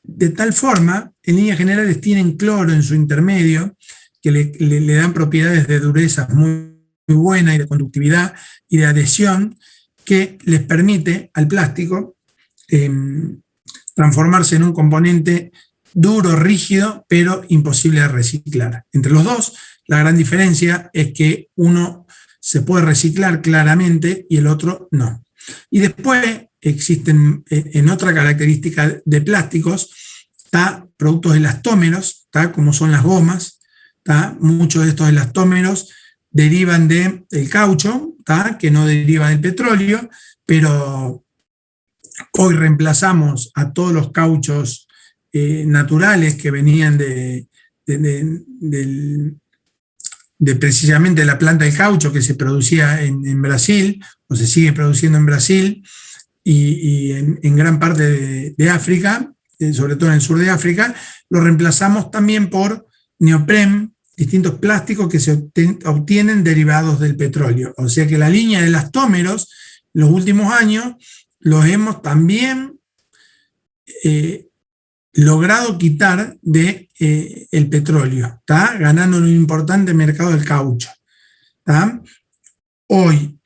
de tal forma, en líneas generales tienen cloro en su intermedio, que le dan propiedades de dureza muy buena y de conductividad y de adhesión, que les permite al plástico transformarse en un componente duro, rígido, pero imposible de reciclar. Entre los dos, la gran diferencia es que uno se puede reciclar claramente y el otro no. Y después existen en otra característica de plásticos, ¿tá? Productos elastómeros, ¿tá? Como son las gomas, ¿tá? Muchos de estos elastómeros derivan del caucho, ¿tá? Que no deriva del petróleo, pero hoy reemplazamos a todos los cauchos naturales que venían de precisamente la planta del caucho que se producía en Brasil, o se sigue produciendo en Brasil, y en gran parte de África, sobre todo en el sur de África, lo reemplazamos también por neopren, distintos plásticos que se obtienen derivados del petróleo. O sea que la línea de elastómeros, en los últimos años, los hemos también logrado quitar del petróleo, ¿tá? Ganando en un importante mercado del caucho. ¿Tá? Hoy,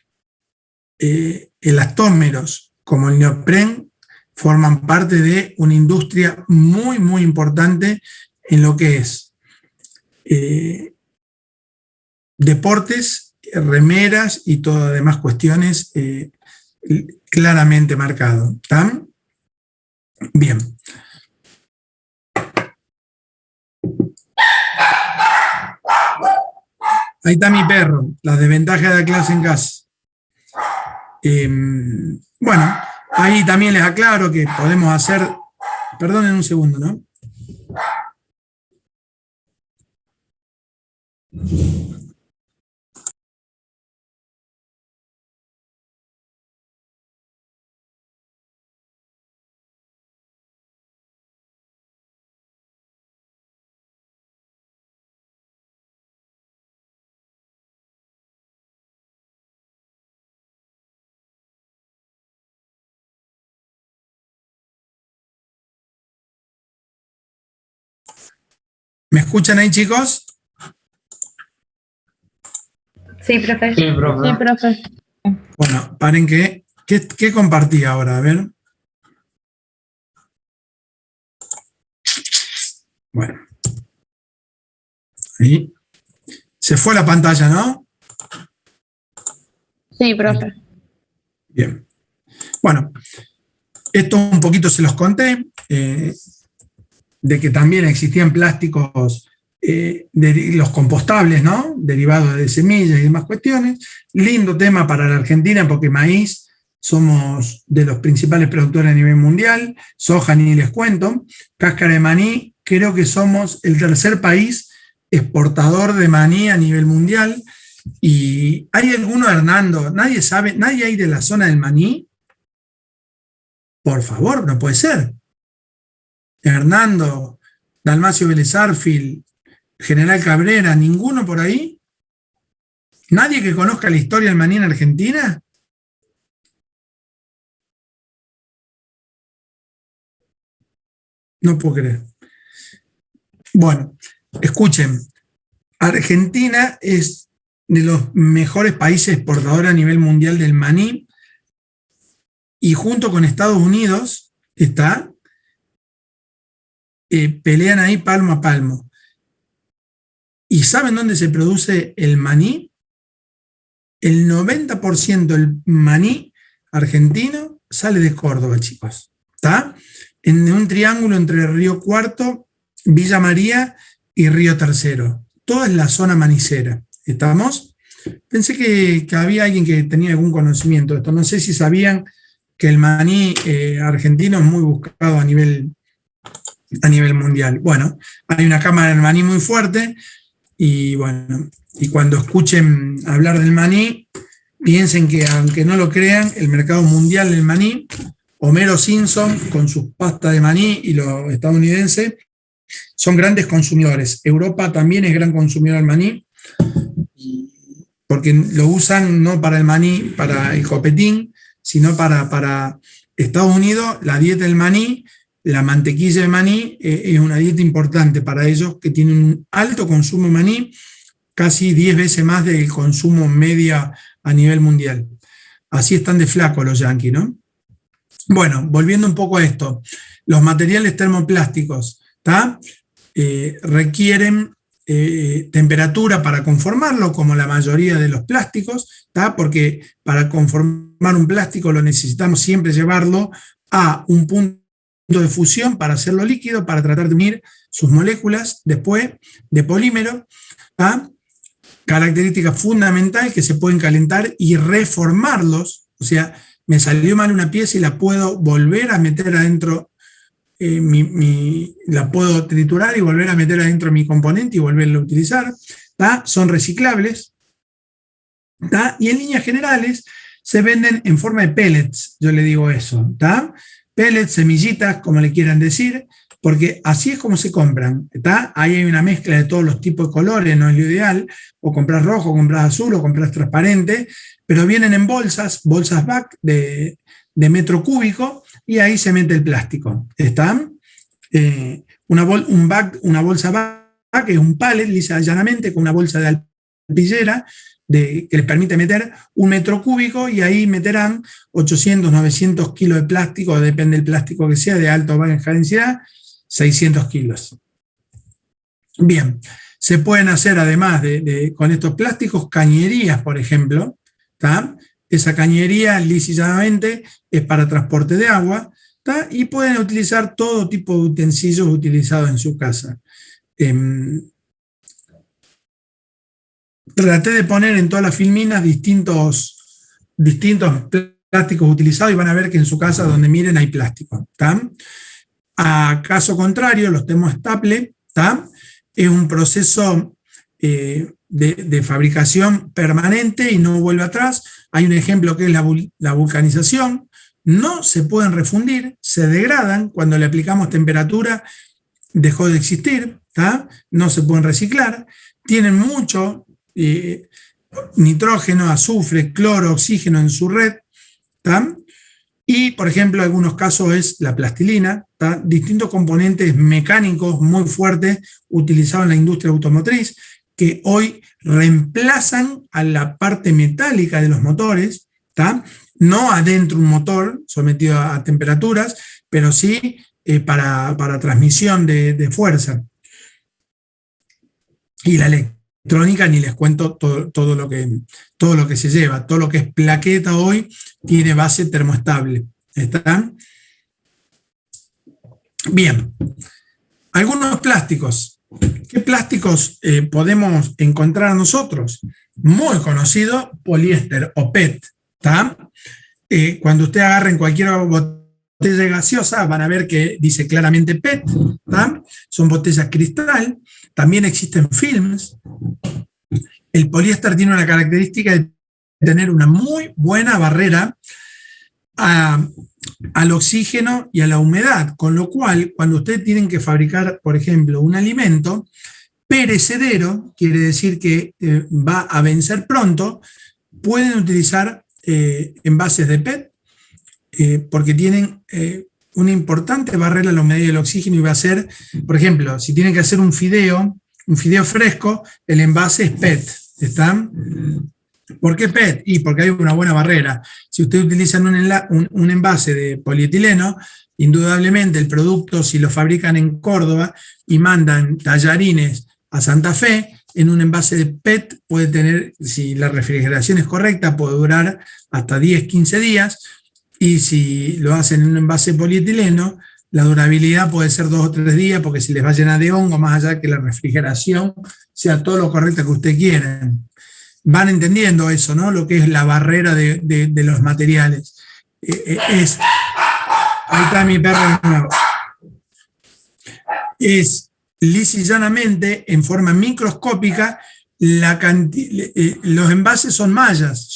elastómeros como el neopren forman parte de una industria muy, muy importante en lo que es deportes, remeras y todas las demás cuestiones claramente marcado. ¿Tá? Bien. Ahí está mi perro, las desventajas de la clase en casa. Bueno, ahí también les aclaro que podemos hacer, perdonen un segundo, ¿no? ¿Me escuchan ahí, chicos? Sí, profe. Sí, profe. Sí, profe. Bueno, paren que... ¿Qué compartí ahora? A ver. Bueno. Ahí. Se fue la pantalla, ¿no? Sí, profe. Bien. Bueno, esto un poquito se los conté, de que también existían plásticos, los compostables, ¿no? Derivados de semillas y demás cuestiones. Lindo tema para la Argentina porque maíz somos de los principales productores a nivel mundial, soja ni les cuento, cáscara de maní, creo que somos el tercer país exportador de maní a nivel mundial. Y hay alguno, Hernando, nadie sabe, nadie hay de la zona del maní. Por favor, no puede ser. Hernando, Dalmacio Vélez Arfield, General Cabrera, ¿ninguno por ahí? ¿Nadie que conozca la historia del maní en Argentina? No puedo creer. Bueno, escuchen, Argentina es de los mejores países exportadores a nivel mundial del maní y junto con Estados Unidos pelean ahí palmo a palmo. ¿Y saben dónde se produce el maní? El 90% del maní argentino sale de Córdoba, chicos. ¿Está? En un triángulo entre Río Cuarto, Villa María y Río Tercero. Toda es la zona manicera. ¿Estamos? Pensé que había alguien que tenía algún conocimiento de esto. No sé si sabían que el maní argentino es muy buscado a nivel mundial. Bueno, hay una cámara del maní muy fuerte y bueno, y cuando escuchen hablar del maní, piensen que aunque no lo crean, el mercado mundial del maní, Homero Simpson con sus pastas de maní y los estadounidenses son grandes consumidores. Europa también es gran consumidor del maní porque lo usan no para el maní, para el copetín, sino para Estados Unidos. La dieta del maní, la mantequilla de maní, es una dieta importante para ellos que tienen un alto consumo de maní, casi 10 veces más del consumo medio a nivel mundial. Así están de flaco los yanquis, ¿no? Bueno, volviendo un poco a esto, los materiales termoplásticos requieren temperatura para conformarlo, como la mayoría de los plásticos, porque para conformar un plástico lo necesitamos siempre llevarlo a un punto de fusión para hacerlo líquido, para tratar de unir sus moléculas después de polímero, característica fundamental que se pueden calentar y reformarlos, o sea, me salió mal una pieza y la puedo volver a meter adentro, la puedo triturar y volver a meter adentro mi componente y volverlo a utilizar, son reciclables, y en líneas generales se venden en forma de pellets, yo le digo eso, pellets, semillitas, como le quieran decir, porque así es como se compran, ahí hay una mezcla de todos los tipos de colores, no es lo ideal, o compras rojo, o compras azul, o compras transparente, pero vienen en bolsas back de metro cúbico, y ahí se mete el plástico. ¿Están? Una bolsa back es un pallet, lisa llanamente, con una bolsa de alpillera que les permite meter 1 metro cúbico, y ahí meterán 800, 900 kilos de plástico, depende del plástico que sea, de alta o baja densidad, 600 kilos. Bien, se pueden hacer además con estos plásticos cañerías, por ejemplo. Esa cañería lícitamente es para transporte de agua, y pueden utilizar todo tipo de utensilios utilizados en su casa. Traté de poner en todas las filminas distintos plásticos utilizados y van a ver que en su casa donde miren hay plástico. A caso contrario, los termoestaple es un proceso de fabricación permanente y no vuelve atrás. Hay un ejemplo que es la vulcanización. No se pueden refundir, se degradan. Cuando le aplicamos temperatura, dejó de existir. No se pueden reciclar. Tienen mucho nitrógeno, azufre, cloro, oxígeno en su red. Y, por ejemplo, en algunos casos es la plastilina, distintos componentes mecánicos muy fuertes utilizados en la industria automotriz, que hoy reemplazan a la parte metálica de los motores, ¿tá? No adentro un motor sometido a temperaturas, pero sí para transmisión de fuerza. Y la electrónica, ni les cuento todo lo que se lleva. Todo lo que es plaqueta hoy tiene base termoestable. ¿Está? Bien. Algunos plásticos. ¿Qué plásticos podemos encontrar nosotros? Muy conocido, poliéster o PET. ¿Tá? Cuando usted agarra en cualquier botella gaseosa, van a ver que dice claramente PET. ¿Tá? Son botellas cristal. También existen films. El poliéster tiene una característica de tener una muy buena barrera al oxígeno y a la humedad, con lo cual, cuando ustedes tienen que fabricar, por ejemplo, un alimento perecedero, quiere decir que va a vencer pronto, pueden utilizar envases de PET, porque tienen una importante barrera a la humedad y el oxígeno, y va a ser, por ejemplo, si tienen que hacer un fideo fresco, el envase es PET. ¿Está? ¿Por qué PET? Y porque hay una buena barrera. Si ustedes utilizan un envase de polietileno, indudablemente el producto, si lo fabrican en Córdoba y mandan tallarines a Santa Fe, en un envase de PET puede tener, si la refrigeración es correcta, puede durar hasta 10, 15 días, y si lo hacen en un envase de polietileno, la durabilidad puede ser 2 o 3 días, porque se les va a llenar de hongo, más allá que la refrigeración sea todo lo correcto que usted quiera. Van entendiendo eso, ¿no? Lo que es la barrera de los materiales. Ahí está mi perro de nuevo. Es lisa y llanamente, en forma microscópica, los envases son mallas,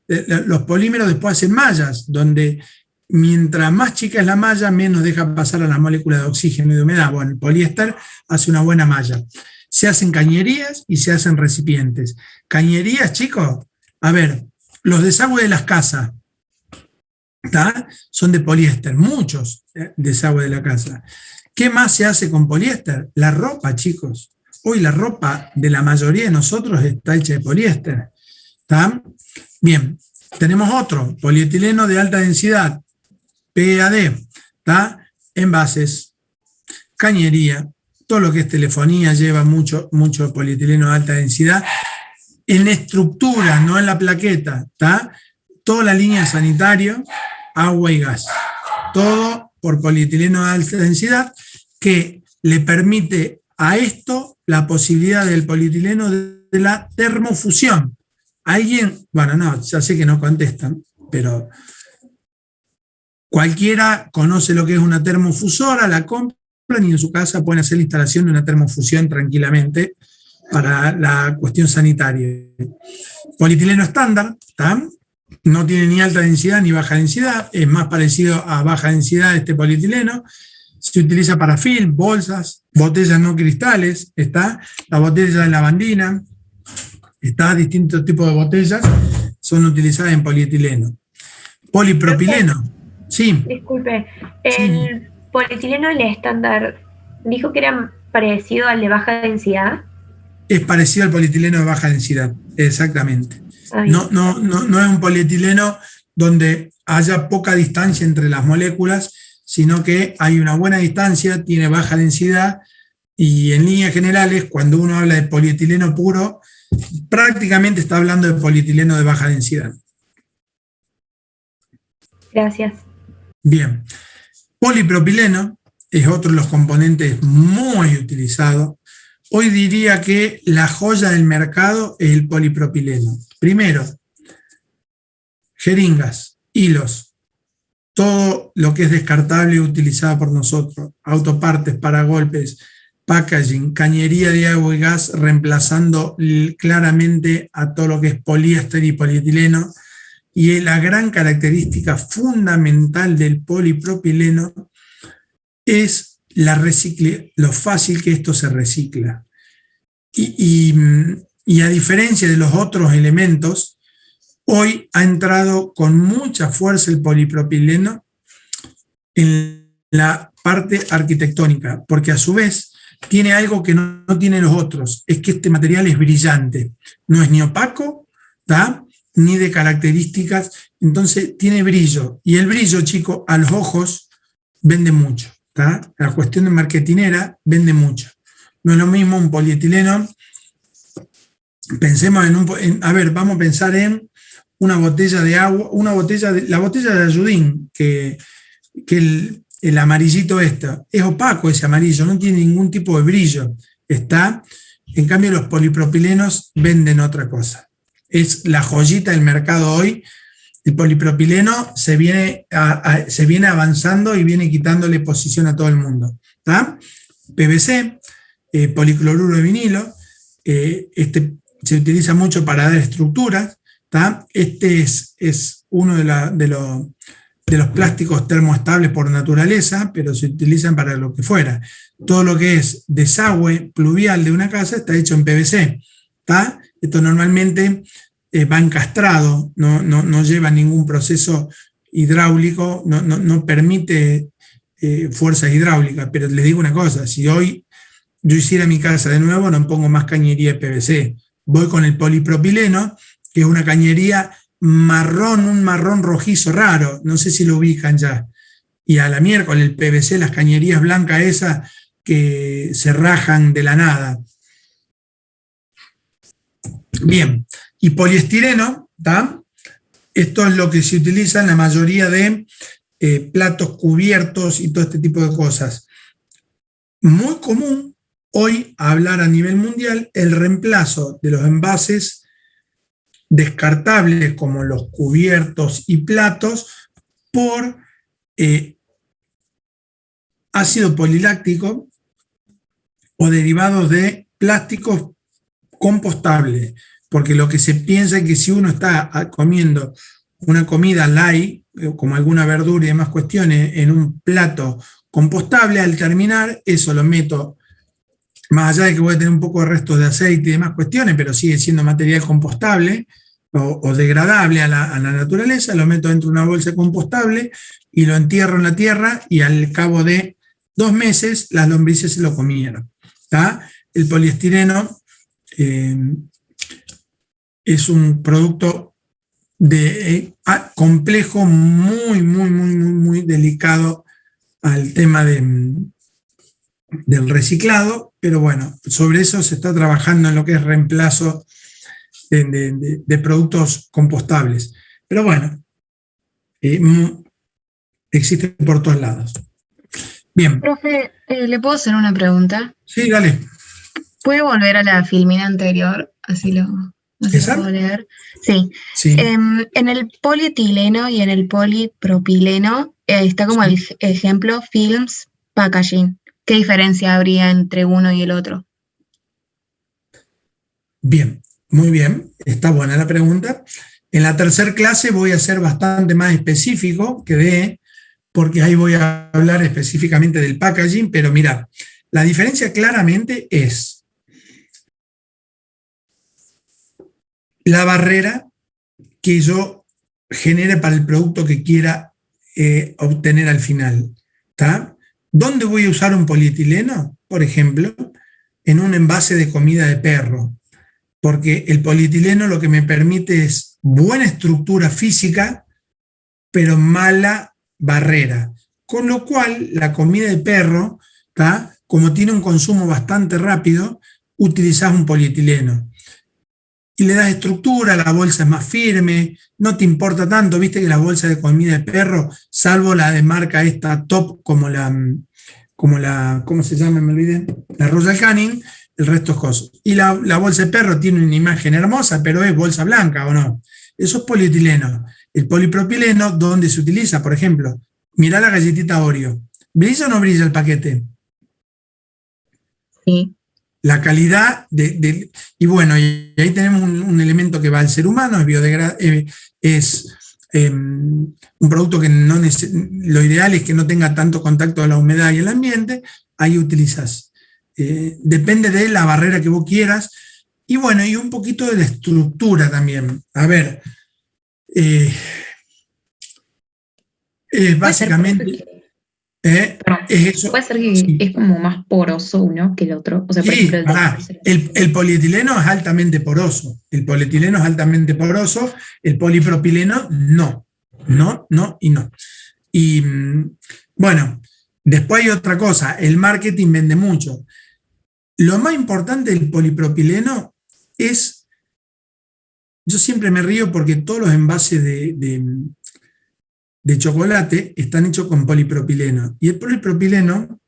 los polímeros después hacen mallas, donde mientras más chica es la malla, menos deja pasar a las moléculas de oxígeno y de humedad. Bueno, el poliéster hace una buena malla. Se hacen cañerías y se hacen recipientes. Cañerías, chicos, a ver, los desagües de las casas, ¿tá? Son de poliéster, muchos desagües de la casa. ¿Qué más se hace con poliéster? La ropa, chicos. Hoy la ropa de la mayoría de nosotros está hecha de poliéster. ¿Tá? Bien, tenemos otro, polietileno de alta densidad, PAD, ¿tá? Envases, cañería, todo lo que es telefonía lleva mucho polietileno de alta densidad. En estructura, no en la plaqueta, ¿tá? Toda la línea sanitaria, agua y gas. Todo por polietileno de alta densidad, que le permite a esto la posibilidad del polietileno de la termofusión. Alguien, bueno, no, ya sé que no contestan, pero cualquiera conoce lo que es una termofusora, la compran y en su casa pueden hacer la instalación de una termofusión tranquilamente para la cuestión sanitaria. Polietileno estándar, ¿tá? No tiene ni alta densidad ni baja densidad, es más parecido a baja densidad este polietileno. Se utiliza para film, bolsas, botellas no cristales, está la botella de lavandina, está distintos tipos de botellas, son utilizadas en polietileno. Polipropileno, sí. Disculpe, el polietileno, el estándar, dijo que era parecido al de baja densidad. Es parecido al polietileno de baja densidad, exactamente. No es un polietileno donde haya poca distancia entre las moléculas, sino que hay una buena distancia, tiene baja densidad, y en líneas generales, cuando uno habla de polietileno puro, prácticamente está hablando de polietileno de baja densidad. Gracias. Bien. Polipropileno es otro de los componentes muy utilizados. Hoy diría que la joya del mercado es el polipropileno. Primero, jeringas, hilos, todo lo que es descartable y utilizado por nosotros, autopartes, paragolpes, packaging, cañería de agua y gas, reemplazando claramente a todo lo que es poliéster y polietileno. Y la gran característica fundamental del polipropileno es lo fácil que esto se recicla. Y a diferencia de los otros elementos, hoy ha entrado con mucha fuerza el polipropileno en la parte arquitectónica, porque a su vez tiene algo que no tienen los otros, es que este material es brillante, no es ni opaco, ¿tá? ni de características, entonces tiene brillo. Y el brillo, chicos, a los ojos vende mucho. ¿Tá? La cuestión de marketinera vende mucho. No es lo mismo un polietileno. Pensemos a ver, vamos a pensar en una botella de agua, la botella de Ayudín, que el amarillito es opaco ese amarillo, no tiene ningún tipo de brillo. En cambio los polipropilenos venden otra cosa. Es la joyita del mercado hoy. El polipropileno se viene avanzando y viene quitándole posición a todo el mundo. ¿Tá? PVC, policloruro de vinilo, se utiliza mucho para dar estructuras. ¿Tá? Este es uno de los plásticos termoestables por naturaleza, pero se utilizan para lo que fuera. Todo lo que es desagüe pluvial de una casa está hecho en PVC. ¿Tá? Esto normalmente va encastrado, no lleva ningún proceso hidráulico, no permite fuerza hidráulica. Pero les digo una cosa, si hoy yo hiciera mi casa de nuevo, no pongo más cañería de PVC. Voy con el polipropileno, que es una cañería marrón, un marrón rojizo raro, no sé si lo ubican ya. Y a la miércoles el PVC, las cañerías blancas esas que se rajan de la nada. Bien, y poliestireno, ¿tá? Esto es lo que se utiliza en la mayoría de platos, cubiertos y todo este tipo de cosas. Muy común hoy hablar a nivel mundial el reemplazo de los envases descartables como los cubiertos y platos por ácido poliláctico o derivados de plásticos compostables, porque lo que se piensa es que si uno está comiendo una comida light, como alguna verdura y demás cuestiones, en un plato compostable, al terminar, eso lo meto, más allá de que voy a tener un poco de restos de aceite y demás cuestiones, pero sigue siendo material compostable o degradable a la naturaleza, lo meto dentro de una bolsa compostable y lo entierro en la tierra y al cabo de 2 meses las lombrices se lo comieron. ¿Tá? El poliestireno es un producto complejo, muy delicado al tema del reciclado, pero bueno, sobre eso se está trabajando en lo que es reemplazo de productos compostables. Pero bueno, existe por todos lados. Bien. Profe, ¿le puedo hacer una pregunta? Sí, dale. ¿Puede volver a la filmina anterior? Así lo puedo leer. Sí. En el polietileno y en el polipropileno está como el ejemplo films packaging. ¿Qué diferencia habría entre uno y el otro? Bien, muy bien. Está buena la pregunta. En la tercera clase voy a ser bastante más específico porque ahí voy a hablar específicamente del packaging, pero mira, la diferencia claramente es la barrera que yo genere para el producto que quiera obtener al final. ¿Tá? ¿Dónde voy a usar un polietileno? Por ejemplo, en un envase de comida de perro, porque el polietileno lo que me permite es buena estructura física, pero mala barrera. Con lo cual, la comida de perro, ¿tá? Como tiene un consumo bastante rápido, utilizás un polietileno. Y le das estructura, la bolsa es más firme, no te importa tanto, viste que las bolsas de comida de perro, salvo la de marca esta top, como la ¿cómo se llama? Me olvidé, la Royal Canin, el resto es cosas. Y la bolsa de perro tiene una imagen hermosa, pero es bolsa blanca, ¿o no? Eso es polietileno. El polipropileno, ¿dónde se utiliza? Por ejemplo, mirá la galletita Oreo. ¿Brilla o no brilla el paquete? Sí. La calidad y bueno, y ahí tenemos un elemento que va al ser humano, es un producto que lo ideal es que no tenga tanto contacto con la humedad y el ambiente, ahí utilizas. Depende de la barrera que vos quieras, y bueno, y un poquito de la estructura también. A ver, es básicamente... Eso. Puede ser que es como más poroso uno que el otro. O sea, por Sí, ejemplo, el polietileno es altamente poroso. El polietileno es altamente poroso, el polipropileno no. No, no y no. Y bueno, después hay otra cosa, el marketing vende mucho. Lo más importante del polipropileno es, yo siempre me río porque todos los envases de chocolate están hechos con polipropileno. Y el polipropileno,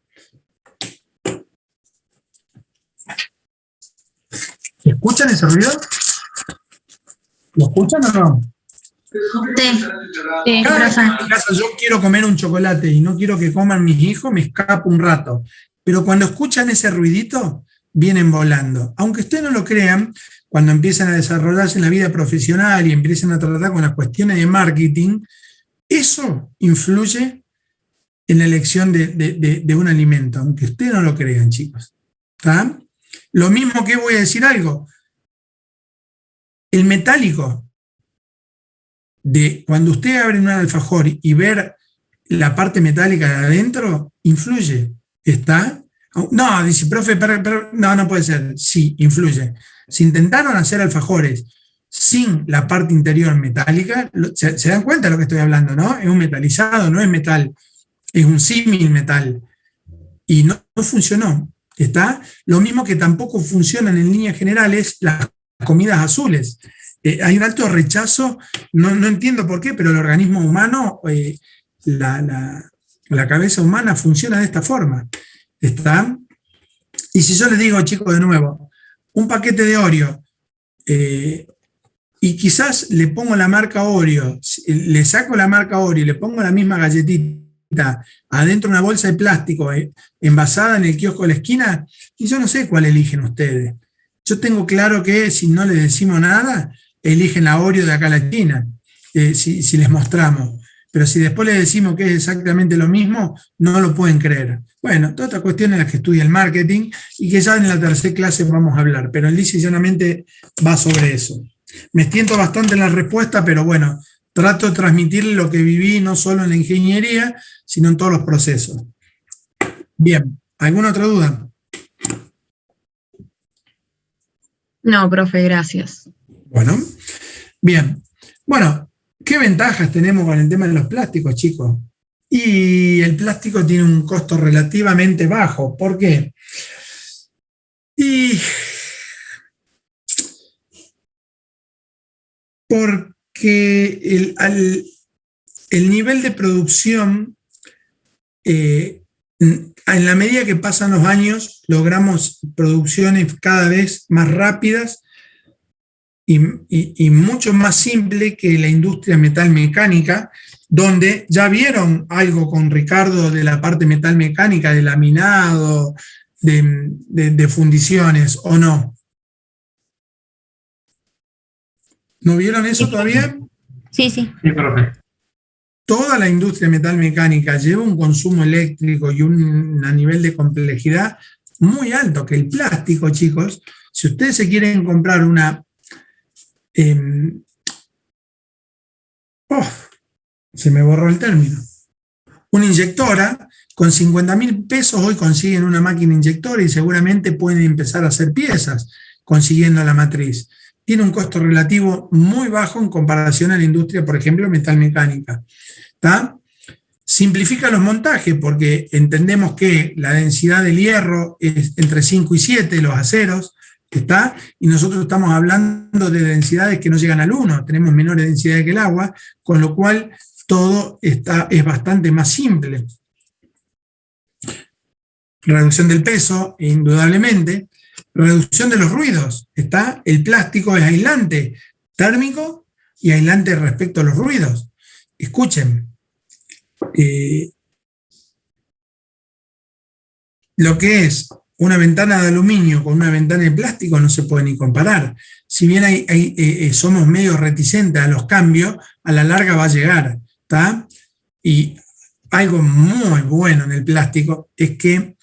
¿escuchan ese ruido? ¿Lo escuchan o no? Sí, Cada vez que en mi casa yo quiero comer un chocolate y no quiero que coman mis hijos, me escapo un rato. Pero cuando escuchan ese ruidito, vienen volando. Aunque ustedes no lo crean, cuando empiezan a desarrollarse en la vida profesional y empiezan a tratar con las cuestiones de marketing, eso influye en la elección de un alimento, aunque ustedes no lo crean, chicos. ¿Está? Lo mismo que voy a decir algo. El metálico, cuando usted abre un alfajor y ver la parte metálica de adentro, influye. ¿Está? No, dice, profe, pero, no puede ser. Sí, influye. Si intentaron hacer alfajores sin la parte interior metálica, se dan cuenta de lo que estoy hablando, ¿no? Es un metalizado, no es metal, es un símil metal. Y no funcionó. ¿Está? Lo mismo que tampoco funcionan en líneas generales las comidas azules. Hay un alto rechazo, no entiendo por qué, pero el organismo humano, la cabeza humana funciona de esta forma. ¿Está? Y si yo les digo, chicos, de nuevo, un paquete de Oreo, y quizás le pongo la marca Oreo, le saco la marca Oreo y le pongo la misma galletita adentro de una bolsa de plástico envasada en el kiosco de la esquina, y yo no sé cuál eligen ustedes. Yo tengo claro que si no les decimos nada, eligen la Oreo de acá a la esquina, si les mostramos. Pero si después les decimos que es exactamente lo mismo, no lo pueden creer. Bueno, toda esta cuestión es la que estudia el marketing y que ya en la tercera clase vamos a hablar, pero el lisa y llanamente va sobre eso. Me extiendo bastante en la respuesta, pero bueno, trato de transmitirle lo que viví no solo en la ingeniería, sino en todos los procesos. Bien, ¿alguna otra duda? No, profe, gracias. Bueno, bien. Bueno, ¿qué ventajas tenemos con el tema de los plásticos, chicos? Y el plástico tiene un costo relativamente bajo. ¿Por qué? Porque el nivel de producción, en la medida que pasan los años, logramos producciones cada vez más rápidas y mucho más simple que la industria metalmecánica, donde ya vieron algo con Ricardo de la parte metalmecánica, de laminado, de fundiciones, ¿o no? ¿No vieron eso todavía? Sí, sí. Sí, profe. Toda la industria metalmecánica lleva un consumo eléctrico y un nivel de complejidad muy alto, que el plástico, chicos, si ustedes se quieren comprar una... se me borró el término. Una inyectora, con 50.000 pesos hoy consiguen una máquina inyectora y seguramente pueden empezar a hacer piezas consiguiendo la matriz. Tiene un costo relativo muy bajo en comparación a la industria, por ejemplo, metalmecánica. ¿Está? Simplifica los montajes porque entendemos que la densidad del hierro es entre 5 y 7, los aceros, ¿está? Y nosotros estamos hablando de densidades que no llegan al 1, tenemos menores densidades que el agua, con lo cual todo es bastante más simple. Reducción del peso, indudablemente. Reducción de los ruidos, ¿está? El plástico es aislante térmico y aislante respecto a los ruidos. Escuchen, lo que es una ventana de aluminio con una ventana de plástico no se puede ni comparar. Si bien somos medio reticentes a los cambios, a la larga va a llegar, ¿está? Y algo muy bueno en el plástico es que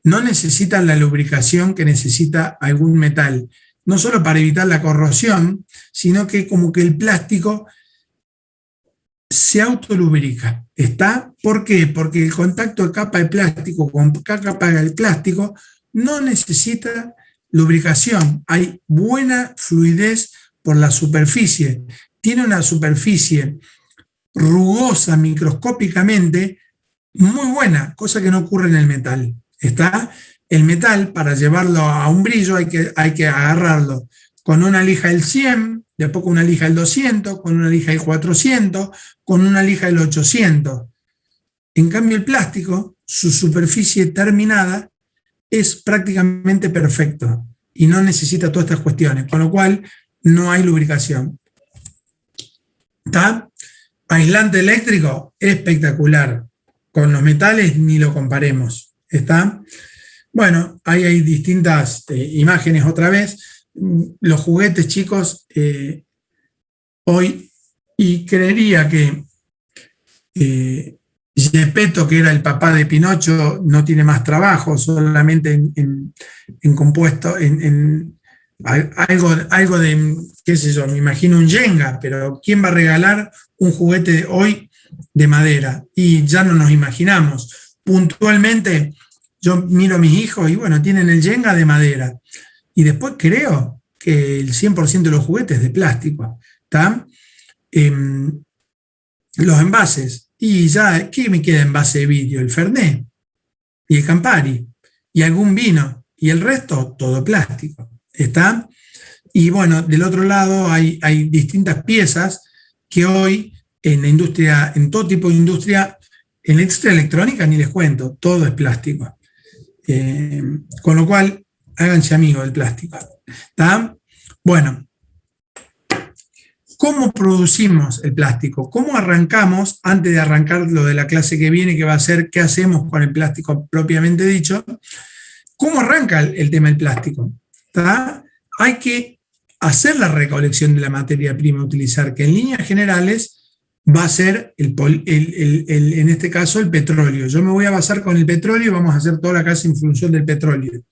no necesitan la lubricación que necesita algún metal, no solo para evitar la corrosión, sino que como que el plástico se autolubrica. ¿Está? ¿Por qué? Porque el contacto de capa de plástico con capa de plástico no necesita lubricación. Hay buena fluidez por la superficie. Tiene una superficie rugosa microscópicamente muy buena, cosa que no ocurre en el metal. ¿Está? El metal, para llevarlo a un brillo, hay que agarrarlo con una lija del 100, de a poco una lija del 200, con una lija del 400, con una lija del 800. En cambio, el plástico, su superficie terminada, es prácticamente perfecto y no necesita todas estas cuestiones, con lo cual no hay lubricación. ¿Está? Aislante eléctrico, espectacular. Con los metales ni lo comparemos. ¿Está? Bueno, ahí hay distintas imágenes otra vez. Los juguetes, chicos, hoy, y creería que Geppetto, que era el papá de Pinocho, no tiene más trabajo, solamente en compuesto, algo de, qué sé yo, me imagino un Jenga, pero ¿quién va a regalar un juguete hoy de madera? Y ya no nos imaginamos. Puntualmente, yo miro a mis hijos y bueno, tienen el Jenga de madera. Y después creo que el 100% de los juguetes es de plástico. ¿Está? Los envases. Y ya, ¿qué me queda envase de vidrio? El Fernet y el Campari y algún vino. Y el resto, todo plástico. ¿Está? Y bueno, del otro lado hay distintas piezas que hoy en la industria, en todo tipo de industria, en la industria electrónica ni les cuento, todo es plástico. Con lo cual, háganse amigos del plástico. ¿Está? Bueno, ¿cómo producimos el plástico? ¿Cómo arrancamos, antes de arrancar lo de la clase que viene, que va a ser qué hacemos con el plástico propiamente dicho? ¿Cómo arranca el tema del plástico? ¿Está? Hay que hacer la recolección de la materia prima a utilizar, que en líneas generales va a ser, en este caso, el petróleo. Yo me voy a basar con el petróleo y vamos a hacer toda la clase en función del petróleo.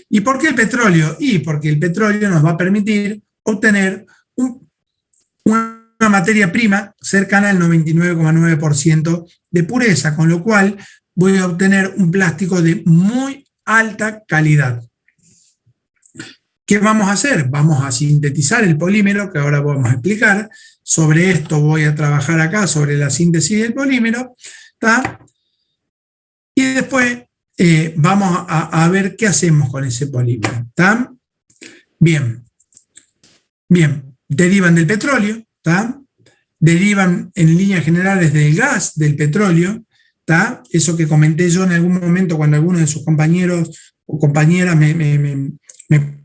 ¿Y por qué el petróleo? Y porque el petróleo nos va a permitir obtener una materia prima cercana al 99,9% de pureza, con lo cual voy a obtener un plástico de muy alta calidad. ¿Qué vamos a hacer? Vamos a sintetizar el polímero, que ahora vamos a explicar. Sobre esto voy a trabajar acá, sobre la síntesis del polímero. ¿Está? Y después vamos a ver qué hacemos con ese polímero. ¿Está? Bien. Bien. Derivan del petróleo. ¿Está? Derivan en líneas generales del gas del petróleo. ¿Está? Eso que comenté yo en algún momento cuando alguno de sus compañeros o compañeras me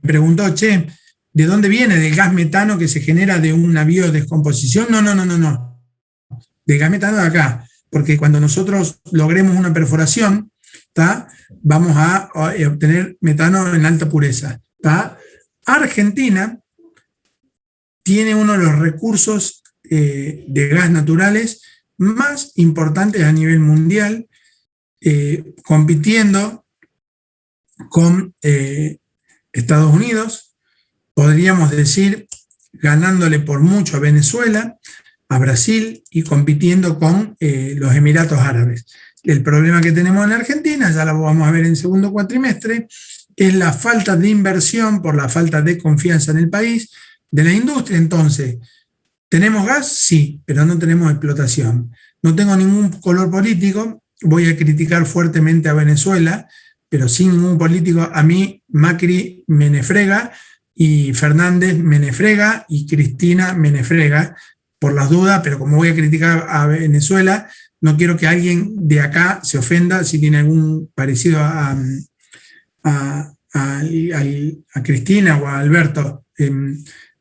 preguntó, che, ¿de dónde viene? ¿Del gas metano que se genera de una biodescomposición? No. Del gas metano de acá. Porque cuando nosotros logremos una perforación, ¿tá? Vamos a obtener metano en alta pureza. ¿Tá? Argentina tiene uno de los recursos de gas naturales más importantes a nivel mundial, compitiendo con Estados Unidos, podríamos decir, ganándole por mucho a Venezuela, a Brasil y compitiendo con los Emiratos Árabes. El problema que tenemos en Argentina, ya lo vamos a ver en segundo cuatrimestre, es la falta de inversión por la falta de confianza en el país, de la industria. Entonces, ¿tenemos gas? Sí, pero no tenemos explotación. No tengo ningún color político, voy a criticar fuertemente a Venezuela, pero sin ningún político. A mí Macri me nefrega y Fernández me nefrega y Cristina me nefrega, por las dudas, pero como voy a criticar a Venezuela, no quiero que alguien de acá se ofenda si tiene algún parecido a Cristina o a Alberto.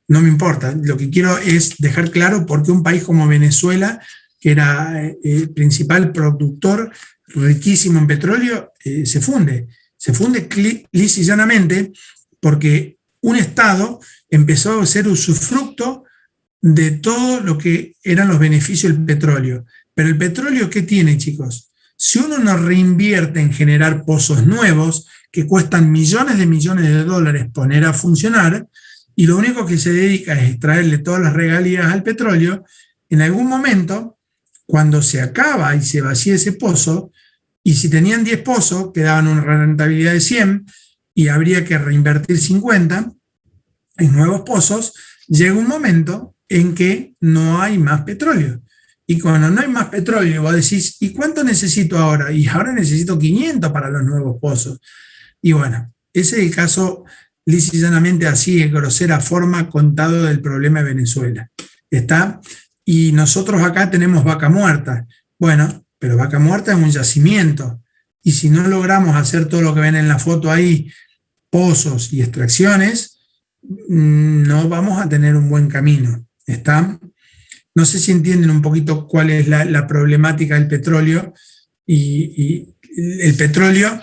No me importa, lo que quiero es dejar claro por qué un país como Venezuela, que era el principal productor riquísimo en petróleo, se funde lisa y llanamente porque un Estado empezó a ser usufructo de todo lo que eran los beneficios del petróleo. Pero el petróleo, ¿qué tiene, chicos? Si uno no reinvierte en generar pozos nuevos que cuestan millones de dólares poner a funcionar, y lo único que se dedica es extraerle todas las regalías al petróleo, en algún momento Cuando se acaba y se vacía ese pozo, y si tenían 10 pozos, quedaban una rentabilidad de 100 y habría que reinvertir 50 en nuevos pozos, llega un momento en que no hay más petróleo. Y cuando no hay más petróleo, vos decís, ¿y cuánto necesito ahora? Y ahora necesito 500 para los nuevos pozos. Y bueno, ese es el caso, lisa y llanamente así, en grosera forma, contado del problema de Venezuela. ¿Está? Y nosotros acá tenemos Vaca Muerta. Bueno, pero Vaca Muerta es un yacimiento. Y si no logramos hacer todo lo que ven en la foto ahí, pozos y extracciones, no vamos a tener un buen camino. ¿Está? No sé si entienden un poquito cuál es la problemática del petróleo. Y el petróleo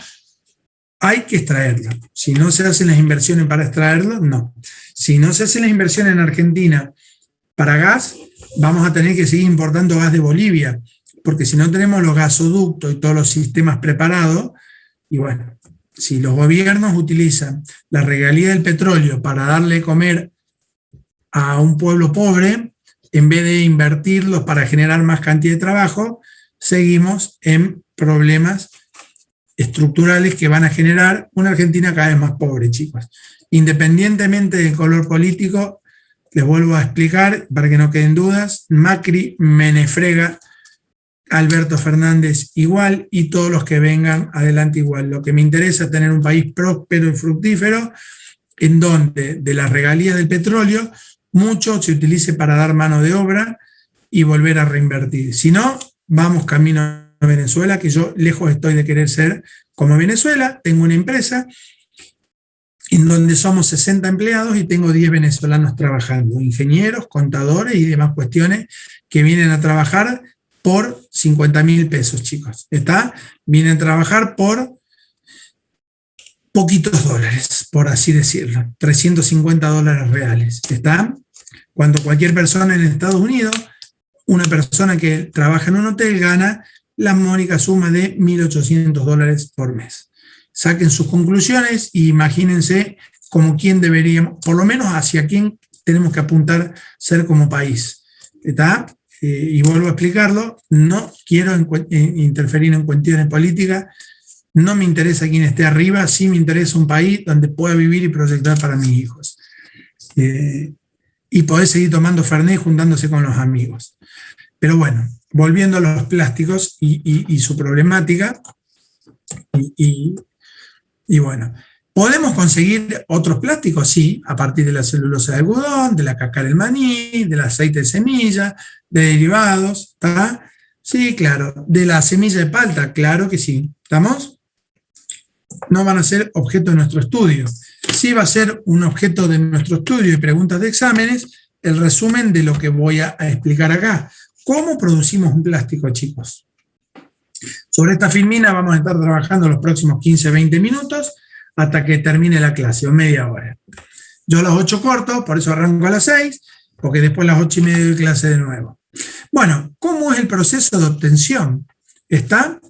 hay que extraerlo. Si no se hacen las inversiones para extraerlo, no. Si no se hacen las inversiones en Argentina para gas, vamos a tener que seguir importando gas de Bolivia, porque si no tenemos los gasoductos y todos los sistemas preparados, y bueno, si los gobiernos utilizan la regalía del petróleo para darle comer a un pueblo pobre, en vez de invertirlos para generar más cantidad de trabajo, seguimos en problemas estructurales que van a generar una Argentina cada vez más pobre, chicos. Independientemente del color político, les vuelvo a explicar, para que no queden dudas, Macri, Menefrega, Alberto Fernández igual, y todos los que vengan adelante igual. Lo que me interesa es tener un país próspero y fructífero, en donde de las regalías del petróleo, mucho se utilice para dar mano de obra y volver a reinvertir. Si no, vamos camino a Venezuela, que yo lejos estoy de querer ser como Venezuela. Tengo una empresa en donde somos 60 empleados y tengo 10 venezolanos trabajando, ingenieros, contadores y demás cuestiones que vienen a trabajar por 50.000 pesos, chicos. ¿Está? Vienen a trabajar por poquitos dólares, por así decirlo, $350 reales. ¿Está? Cuando cualquier persona en Estados Unidos, una persona que trabaja en un hotel gana la mónica suma de $1.800 por mes. Saquen sus conclusiones y imagínense como quién deberíamos, por lo menos hacia quién tenemos que apuntar ser como país. ¿Está? Y vuelvo a explicarlo, no quiero interferir en cuestiones políticas, no me interesa quién esté arriba, sí me interesa un país donde pueda vivir y proyectar para mis hijos. Y poder seguir tomando Fernet juntándose con los amigos. Pero bueno, volviendo a los plásticos y su problemática, y bueno, ¿podemos conseguir otros plásticos? Sí, a partir de la celulosa de algodón, de la cáscara del maní, del aceite de semilla, de derivados, ¿está? Sí, claro. De la semilla de palta, claro que sí. ¿Estamos? No van a ser objeto de nuestro estudio. Sí va a ser un objeto de nuestro estudio y preguntas de exámenes, el resumen de lo que voy a explicar acá. ¿Cómo producimos un plástico, chicos? Sobre esta filmina vamos a estar trabajando los próximos 15-20 minutos hasta que termine la clase, o media hora. Yo a las 8 corto, por eso arranco a las 6, porque después a las 8:30 doy clase de nuevo. Bueno, ¿cómo es el proceso de obtención? ¿Está?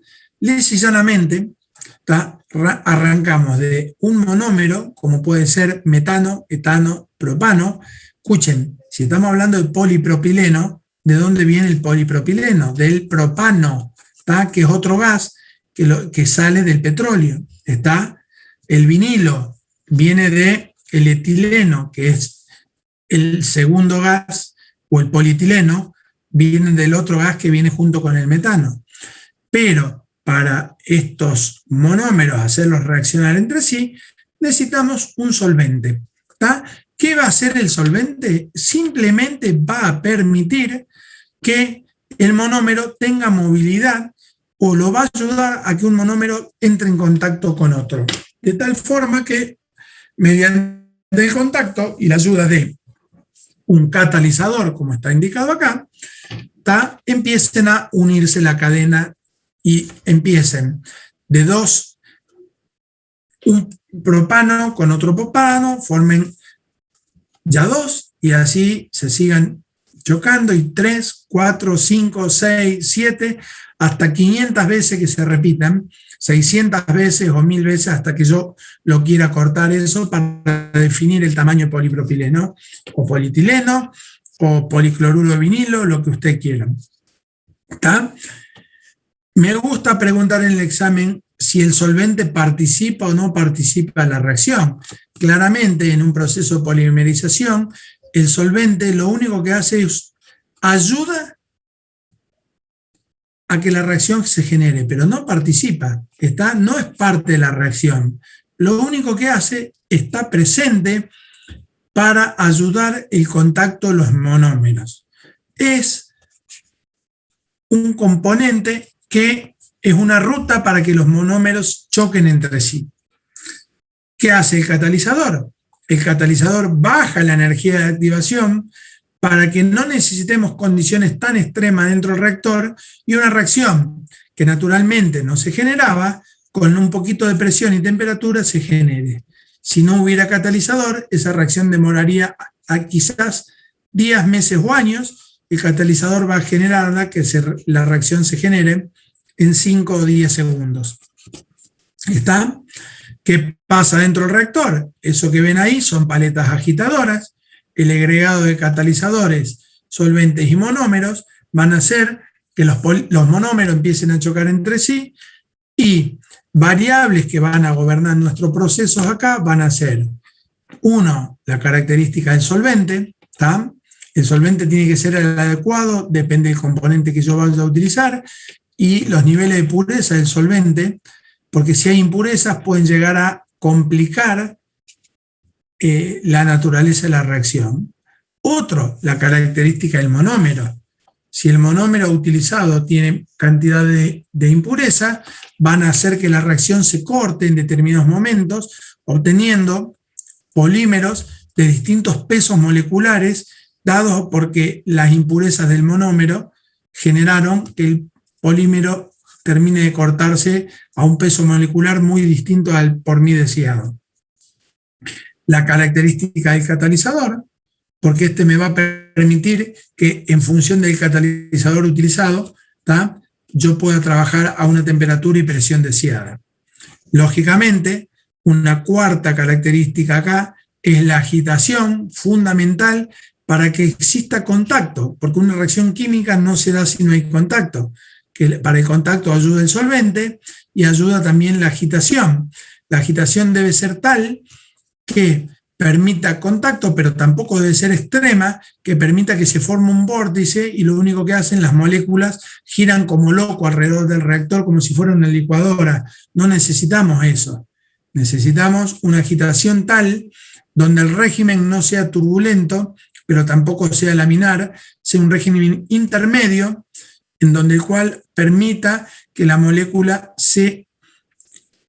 Lisa y llanamente, ¿está? Arrancamos de un monómero, como puede ser metano, etano, propano. Escuchen, si estamos hablando de polipropileno, ¿de dónde viene el polipropileno? Del propano, ¿está? Que es otro gas que sale del petróleo. ¿Está? El vinilo viene del etileno, que es el segundo gas, o el polietileno, viene del otro gas que viene junto con el metano. Pero para estos monómeros hacerlos reaccionar entre sí, necesitamos un solvente. ¿Está? ¿Qué va a hacer el solvente? Simplemente va a permitir que el monómero tenga movilidad o lo va a ayudar a que un monómero entre en contacto con otro. De tal forma que mediante el contacto y la ayuda de un catalizador, como está indicado acá, empiecen a unirse la cadena y empiecen de un propano con otro propano, formen ya dos y así se sigan chocando y 3, 4, 5, 6, 7, hasta 500 veces que se repitan, 600 veces o 1000 veces hasta que yo lo quiera cortar eso para definir el tamaño de polipropileno o polietileno o policloruro de vinilo, lo que usted quiera. ¿Está? Me gusta preguntar en el examen si el solvente participa o no participa en la reacción. Claramente, en un proceso de polimerización, el solvente lo único que hace es ayuda a que la reacción se genere, pero no participa, no es parte de la reacción. Lo único que hace, está presente para ayudar el contacto de los monómeros. Es un componente que es una ruta para que los monómeros choquen entre sí. ¿Qué hace el catalizador? El catalizador baja la energía de activación para que no necesitemos condiciones tan extremas dentro del reactor y una reacción que naturalmente no se generaba, con un poquito de presión y temperatura se genere. Si no hubiera catalizador, esa reacción demoraría quizás días, meses o años. El catalizador va a generarla, que la reacción se genere en 5 o 10 segundos. ¿Está? ¿Qué pasa dentro del reactor? Eso que ven ahí son paletas agitadoras. El agregado de catalizadores, solventes y monómeros van a hacer que los monómeros empiecen a chocar entre sí, y variables que van a gobernar nuestros procesos acá van a ser, uno, la característica del solvente, ¿está? El solvente tiene que ser el adecuado, depende del componente que yo vaya a utilizar, y los niveles de pureza del solvente, porque si hay impurezas pueden llegar a complicar la naturaleza de la reacción. Otro, la característica del monómero. Si el monómero utilizado tiene cantidad de impureza, van a hacer que la reacción se corte en determinados momentos, obteniendo polímeros de distintos pesos moleculares, dados porque las impurezas del monómero generaron que el polímero termine de cortarse a un peso molecular muy distinto al por mí deseado. La característica del catalizador, porque este me va a permitir que en función del catalizador utilizado, ¿tá?, yo pueda trabajar a una temperatura y presión deseada. Lógicamente, una cuarta característica acá es la agitación, fundamental para que exista contacto, porque una reacción química no se da si no hay contacto. Que para el contacto ayuda el solvente y ayuda también la agitación. La agitación debe ser tal que permita contacto, pero tampoco debe ser extrema, que permita que se forme un vórtice y lo único que hacen las moléculas giran como loco alrededor del reactor como si fuera una licuadora. No necesitamos eso. Necesitamos una agitación tal donde el régimen no sea turbulento, pero tampoco sea laminar, sea un régimen intermedio, en donde el cual permita que la molécula se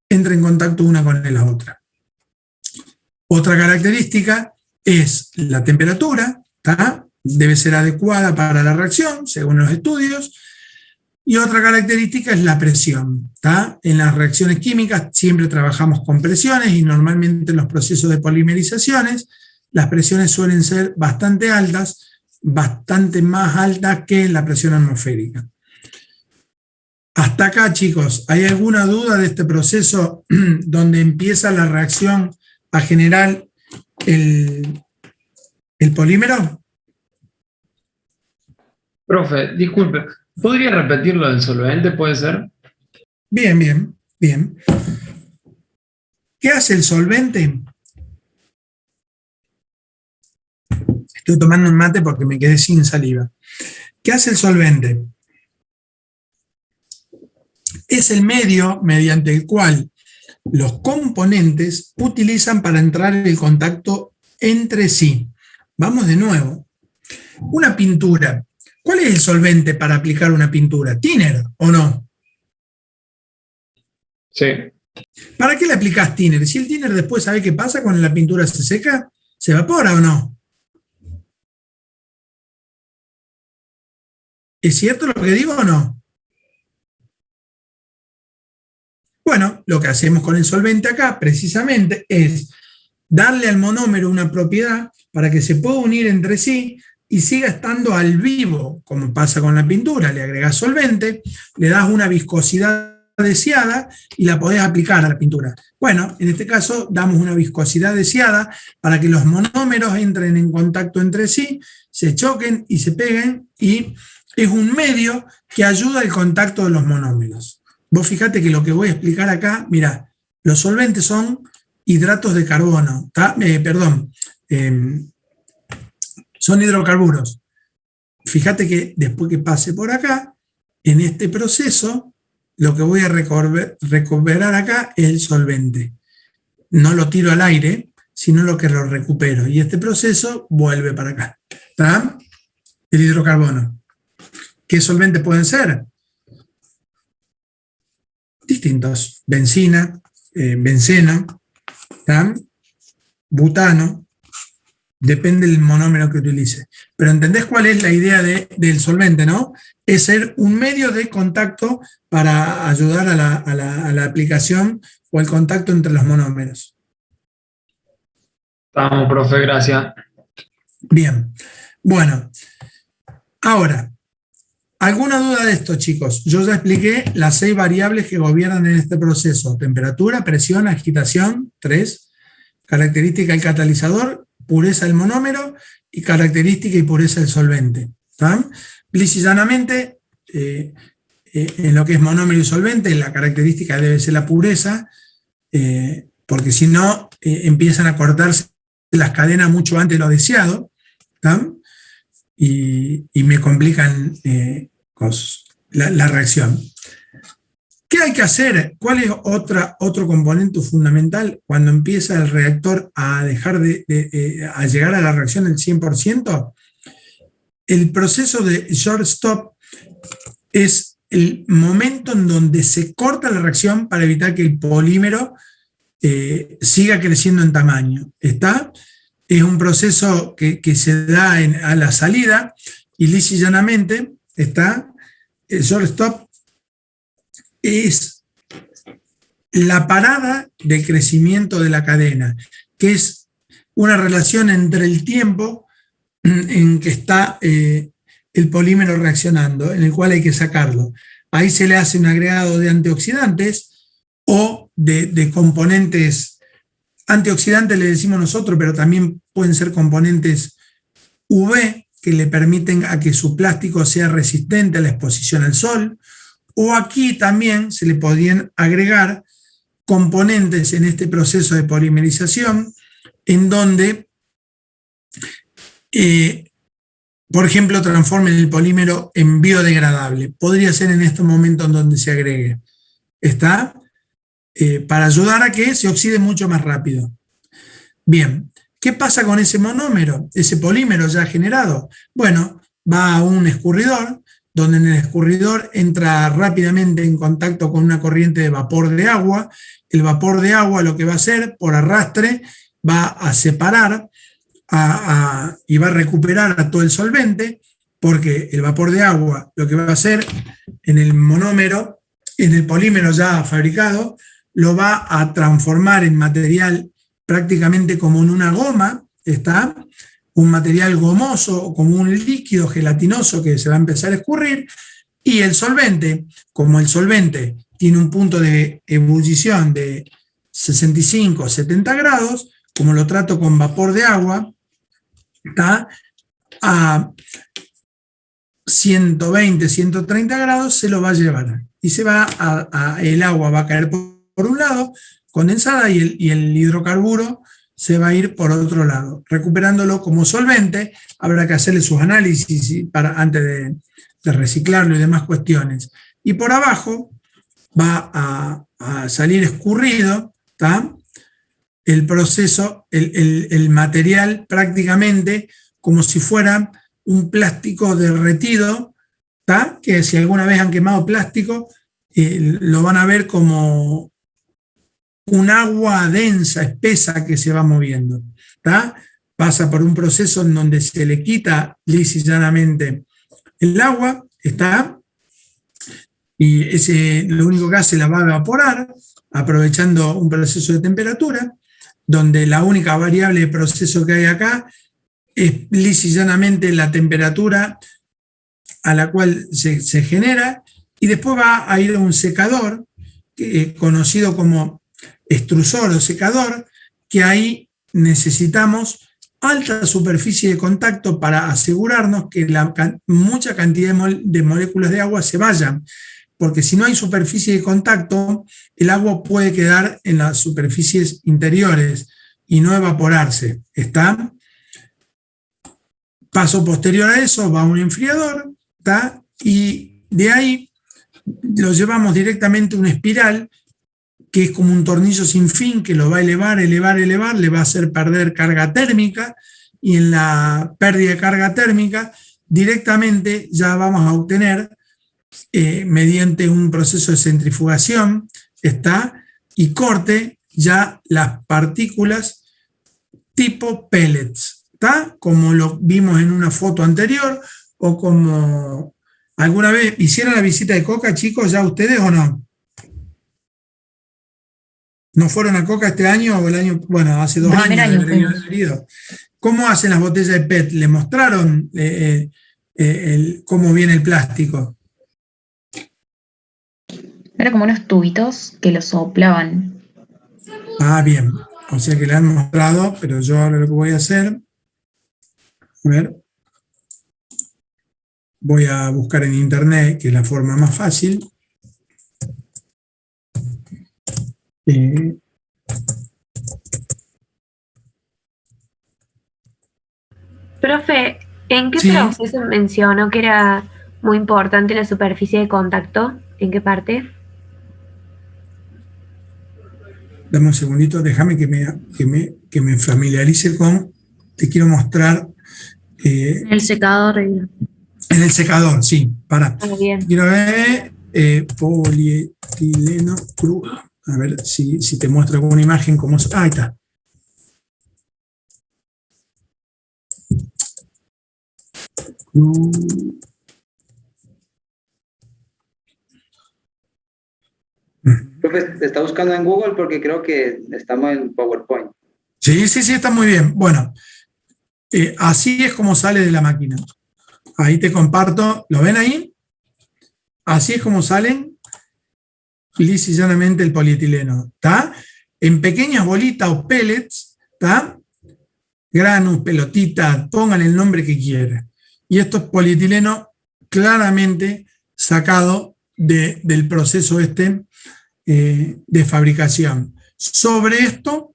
entre en contacto una con la otra. Otra característica es la temperatura, ¿tá? Debe ser adecuada para la reacción, según los estudios. Y otra característica es la presión, ¿tá? En las reacciones químicas siempre trabajamos con presiones y normalmente en los procesos de polimerizaciones las presiones suelen ser bastante altas, bastante más altas que la presión atmosférica. Hasta acá, chicos, ¿hay alguna duda de este proceso donde empieza la reacción a generar el polímero? Profe, disculpe, ¿podría repetir lo del solvente, puede ser? Bien. ¿Qué hace el solvente? Estoy tomando un mate porque me quedé sin saliva. ¿Qué hace el solvente? Es el medio mediante el cual los componentes utilizan para entrar en contacto entre sí. Vamos de nuevo. Una pintura. ¿Cuál es el solvente para aplicar una pintura? ¿Thinner o no? Sí. ¿Para qué le aplicás thinner? Si el thinner después, ¿sabe qué pasa cuando la pintura se seca? ¿Se evapora o no? ¿Es cierto lo que digo o no? Bueno, lo que hacemos con el solvente acá, precisamente, es darle al monómero una propiedad para que se pueda unir entre sí y siga estando al vivo, como pasa con la pintura. Le agregás solvente, le das una viscosidad deseada y la podés aplicar a la pintura. Bueno, en este caso damos una viscosidad deseada para que los monómeros entren en contacto entre sí, se choquen y se peguen y es un medio que ayuda al contacto de los monómeros. Vos fíjate que lo que voy a explicar acá, mirá, los solventes son hidratos de carbono, son hidrocarburos. Fíjate que después que pase por acá, en este proceso, lo que voy a recuperar acá es el solvente. No lo tiro al aire, sino lo que lo recupero. Y este proceso vuelve para acá. ¿Está? El hidrocarbono. ¿Qué solventes pueden ser? Distintos. Benzina, benceno, ¿está? Butano. Depende del monómero que utilice. Pero ¿entendés cuál es la idea del solvente, no? Es ser un medio de contacto para ayudar a la aplicación o el contacto entre los monómeros. Vamos, profe, gracias. Bien. Bueno, ahora, ¿alguna duda de esto, chicos? Yo ya expliqué las 6 variables que gobiernan en este proceso. Temperatura, presión, agitación, 3. Característica del catalizador, pureza del monómero y característica y pureza del solvente. ¿Está? Lisa y llanamente, en lo que es monómero y solvente, la característica debe ser la pureza, porque si no, empiezan a cortarse las cadenas mucho antes de lo deseado, ¿está? Y me complican la reacción. ¿Qué hay que hacer? ¿Cuál es otro componente fundamental cuando empieza el reactor a dejar a llegar a la reacción del 100%? El proceso de short stop es el momento en donde se corta la reacción para evitar que el polímero siga creciendo en tamaño. ¿Está? Es un proceso que se da a la salida y lisa y llanamente, ¿está? El short stop es la parada del crecimiento de la cadena, que es una relación entre el tiempo en que está el polímero reaccionando, en el cual hay que sacarlo. Ahí se le hace un agregado de antioxidantes o de componentes. Antioxidantes le decimos nosotros, pero también pueden ser componentes UV que le permiten a que su plástico sea resistente a la exposición al sol. O aquí también se le podrían agregar componentes en este proceso de polimerización en donde, por ejemplo, transformen el polímero en biodegradable. Podría ser en este momento en donde se agregue. ¿Está? Para ayudar a que se oxide mucho más rápido. Bien, ¿qué pasa con ese monómero? Ese polímero ya generado. Bueno, va a un escurridor, donde en el escurridor entra rápidamente en contacto con una corriente de vapor de agua. El vapor de agua lo que va a hacer, por arrastre, va a separar y va a recuperar a todo el solvente, porque el vapor de agua lo que va a hacer en el monómero, en el polímero ya fabricado, lo va a transformar en material prácticamente como en una goma, ¿está? Un material gomoso, como un líquido gelatinoso que se va a empezar a escurrir, y el solvente, como el solvente tiene un punto de ebullición de 65, 70 grados, como lo trato con vapor de agua, ¿está? A 120, 130 grados se lo va a llevar, y el agua va a caer por un lado, condensada, y el hidrocarburo se va a ir por otro lado. Recuperándolo como solvente, habrá que hacerle sus análisis antes de reciclarlo y demás cuestiones. Y por abajo va a salir escurrido, ¿tá? El proceso, el material prácticamente como si fuera un plástico derretido, ¿tá? Que si alguna vez han quemado plástico, lo van a ver como un agua densa, espesa que se va moviendo. ¿Tá? Pasa por un proceso en donde se le quita lisa y llanamente el agua, ¿está? Y lo único que hace la va a evaporar, aprovechando un proceso de temperatura, donde la única variable de proceso que hay acá es lisa y llanamente la temperatura a la cual se genera, y después va a ir a un secador, conocido como extrusor o secador, que ahí necesitamos alta superficie de contacto para asegurarnos que mucha cantidad de moléculas de agua se vayan, porque si no hay superficie de contacto, el agua puede quedar en las superficies interiores y no evaporarse. ¿Está? Paso posterior a eso va un enfriador, ¿está? Y de ahí lo llevamos directamente a una espiral que es como un tornillo sin fin que lo va a elevar, elevar, elevar, le va a hacer perder carga térmica, y en la pérdida de carga térmica directamente ya vamos a obtener mediante un proceso de centrifugación, ¿está? Y corte ya las partículas tipo pellets, ¿está? Como lo vimos en una foto anterior, o como alguna vez hicieron la visita de Coca, chicos, ¿ya ustedes o no? ¿No fueron a Coca este año o el año? Bueno, hace 2 años. ¿Cómo hacen las botellas de PET? ¿Le mostraron cómo viene el plástico? Era como unos tubitos que lo soplaban. Ah, bien. O sea que le han mostrado, pero yo ahora lo que voy a hacer, a ver, voy a buscar en internet, que es la forma más fácil. Profe, ¿en qué Sí. proceso mencionó que era muy importante la superficie de contacto? ¿En qué parte? Dame un segundito, déjame que me familiarice con, te quiero mostrar. El secador. En el secador, sí, para. Bien. Quiero ver polietileno crudo. A ver si te muestro alguna imagen como... Ah, ahí está. Profe, te está buscando en Google porque creo que estamos en PowerPoint. Sí, está muy bien. Bueno, así es como sale de la máquina. Ahí te comparto, ¿lo ven ahí? Así es como salen lisa y llanamente el polietileno, ¿está? En pequeñas bolitas o pellets, ¿está? Granus, pelotitas, pongan el nombre que quieran. Y esto es polietileno claramente sacado del proceso de fabricación. Sobre esto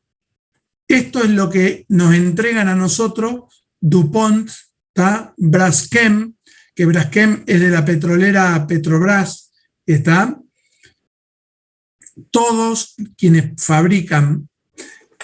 es lo que nos entregan a nosotros DuPont, ¿está? Braskem, que Braskem es de la petrolera Petrobras, ¿está? Todos quienes fabrican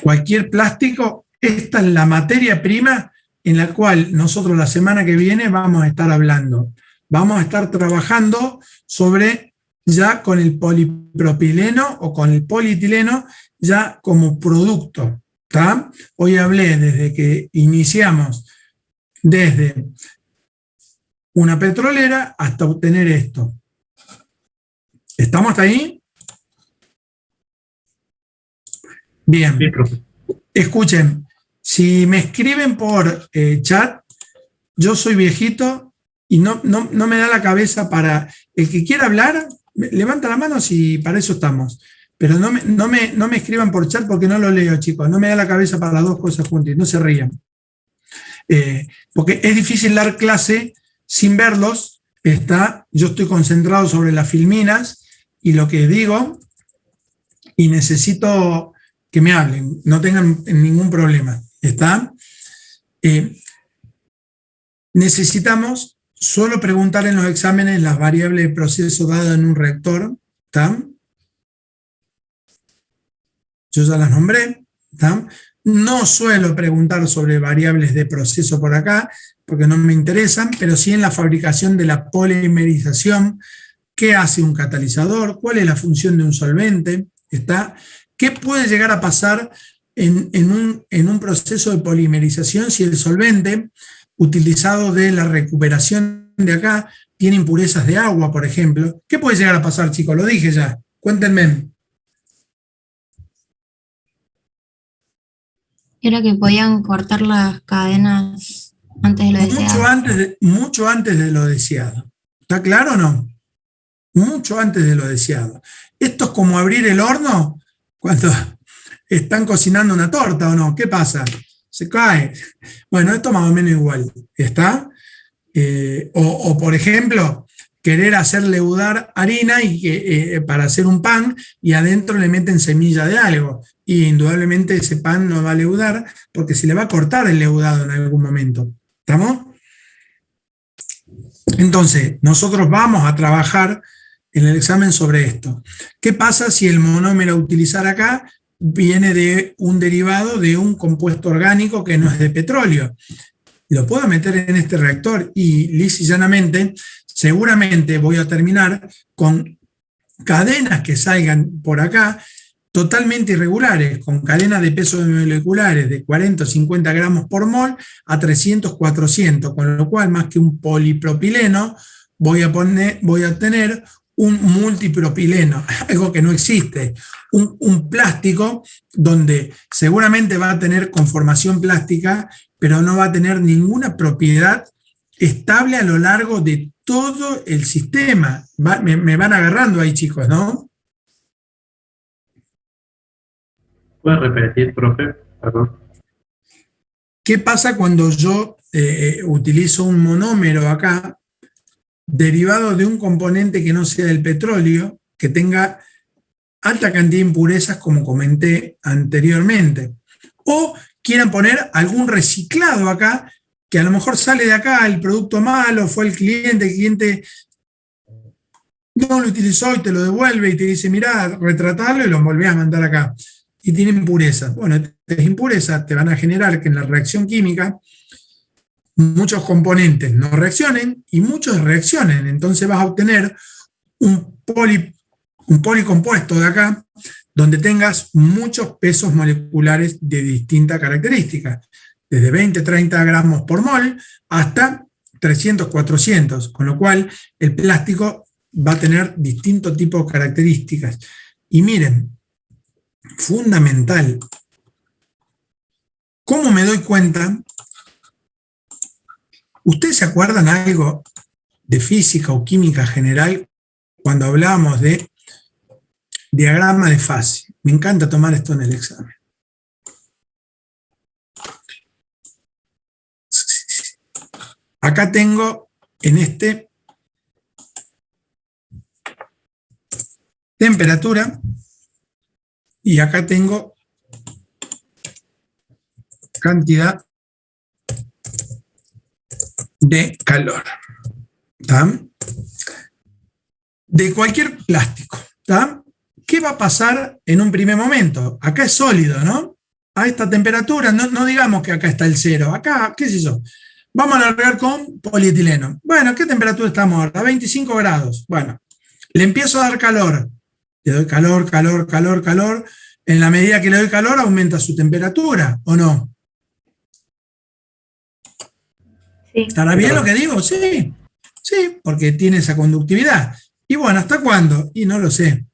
cualquier plástico, esta es la materia prima en la cual nosotros la semana que viene vamos a estar hablando. Vamos a estar trabajando sobre ya con el polipropileno o con el polietileno ya como producto, ¿tá? Hoy hablé desde que iniciamos, desde una petrolera hasta obtener esto. ¿Estamos hasta ahí? Bien. Escuchen, si me escriben por chat, yo soy viejito y no me da la cabeza para... El que quiera hablar, levanta la mano si para eso estamos. Pero no me escriban por chat porque no lo leo, chicos. No me da la cabeza para las dos cosas juntas, no se rían. Porque es difícil dar clase sin verlos. Yo estoy concentrado sobre las filminas y lo que digo, y necesito que me hablen, no tengan ningún problema. Necesitamos solo preguntar en los exámenes las variables de proceso dadas en un reactor. ¿Está? Yo ya las nombré. ¿Está? No suelo preguntar sobre variables de proceso por acá, porque no me interesan, pero sí en la fabricación de la polimerización. ¿Qué hace un catalizador? ¿Cuál es la función de un solvente? ¿Está? ¿Qué puede llegar a pasar en un proceso de polimerización si el solvente utilizado de la recuperación de acá tiene impurezas de agua, por ejemplo? ¿Qué puede llegar a pasar, chicos? Lo dije ya. Cuéntenme. Era que podían cortar las cadenas antes de lo deseado. Mucho antes de lo deseado. ¿Está claro o no? Mucho antes de lo deseado. Esto es como abrir el horno cuando están cocinando una torta, ¿o no? ¿Qué pasa? se cae. Bueno, esto más o menos igual, ¿está? O por ejemplo, querer hacer leudar harina y para hacer un pan y adentro le meten semilla de algo. Y indudablemente ese pan no va a leudar porque se le va a cortar el leudado en algún momento. ¿Estamos? Entonces, nosotros vamos a trabajar en el examen sobre esto. ¿Qué pasa si el monómero a utilizar acá viene de un derivado de un compuesto orgánico que no es de petróleo? Lo puedo meter en este reactor y lisa y llanamente, seguramente voy a terminar con cadenas que salgan por acá totalmente irregulares, con cadenas de pesos moleculares de 40 o 50 gramos por mol a 300, 400, con lo cual más que un polipropileno voy a tener un multipropileno, algo que no existe, un plástico donde seguramente va a tener conformación plástica, pero no va a tener ninguna propiedad estable a lo largo de todo el sistema. Me van agarrando ahí, chicos, ¿no? ¿Puedes repetir, profe? Perdón. ¿Qué pasa cuando yo utilizo un monómero acá, derivado de un componente que no sea del petróleo, que tenga alta cantidad de impurezas, como comenté anteriormente? O quieran poner algún reciclado acá, que a lo mejor sale de acá, el producto malo, fue el cliente no lo utilizó y te lo devuelve y te dice, mirá, retratalo y lo volvés a mandar acá. Y tiene impurezas. Bueno, estas impurezas te van a generar que en la reacción química muchos componentes no reaccionen y muchos reaccionen. Entonces vas a obtener un policompuesto de acá donde tengas muchos pesos moleculares de distintas características, desde 20, 30 gramos por mol hasta 300, 400, con lo cual el plástico va a tener distintos tipos de características. Y miren, fundamental, ¿cómo me doy cuenta? ¿Ustedes se acuerdan algo de física o química general cuando hablábamos de diagrama de fase? Me encanta tomar esto en el examen. Acá tengo en este temperatura y acá tengo cantidad de calor, ¿tá? De cualquier plástico, ¿tá? ¿Qué va a pasar en un primer momento? Acá es sólido, ¿no? A esta temperatura, no digamos que acá está el cero, acá, qué sé yo, vamos a largar con polietileno. Bueno, ¿qué temperatura estamos ahora? 25 grados. Bueno, le empiezo a dar calor, le doy calor, calor, calor, calor. En la medida que le doy calor, aumenta su temperatura, ¿o no? Sí. ¿Estará bien lo que digo? Sí, sí, porque tiene esa conductividad. Y bueno, ¿hasta cuándo? Y no lo sé.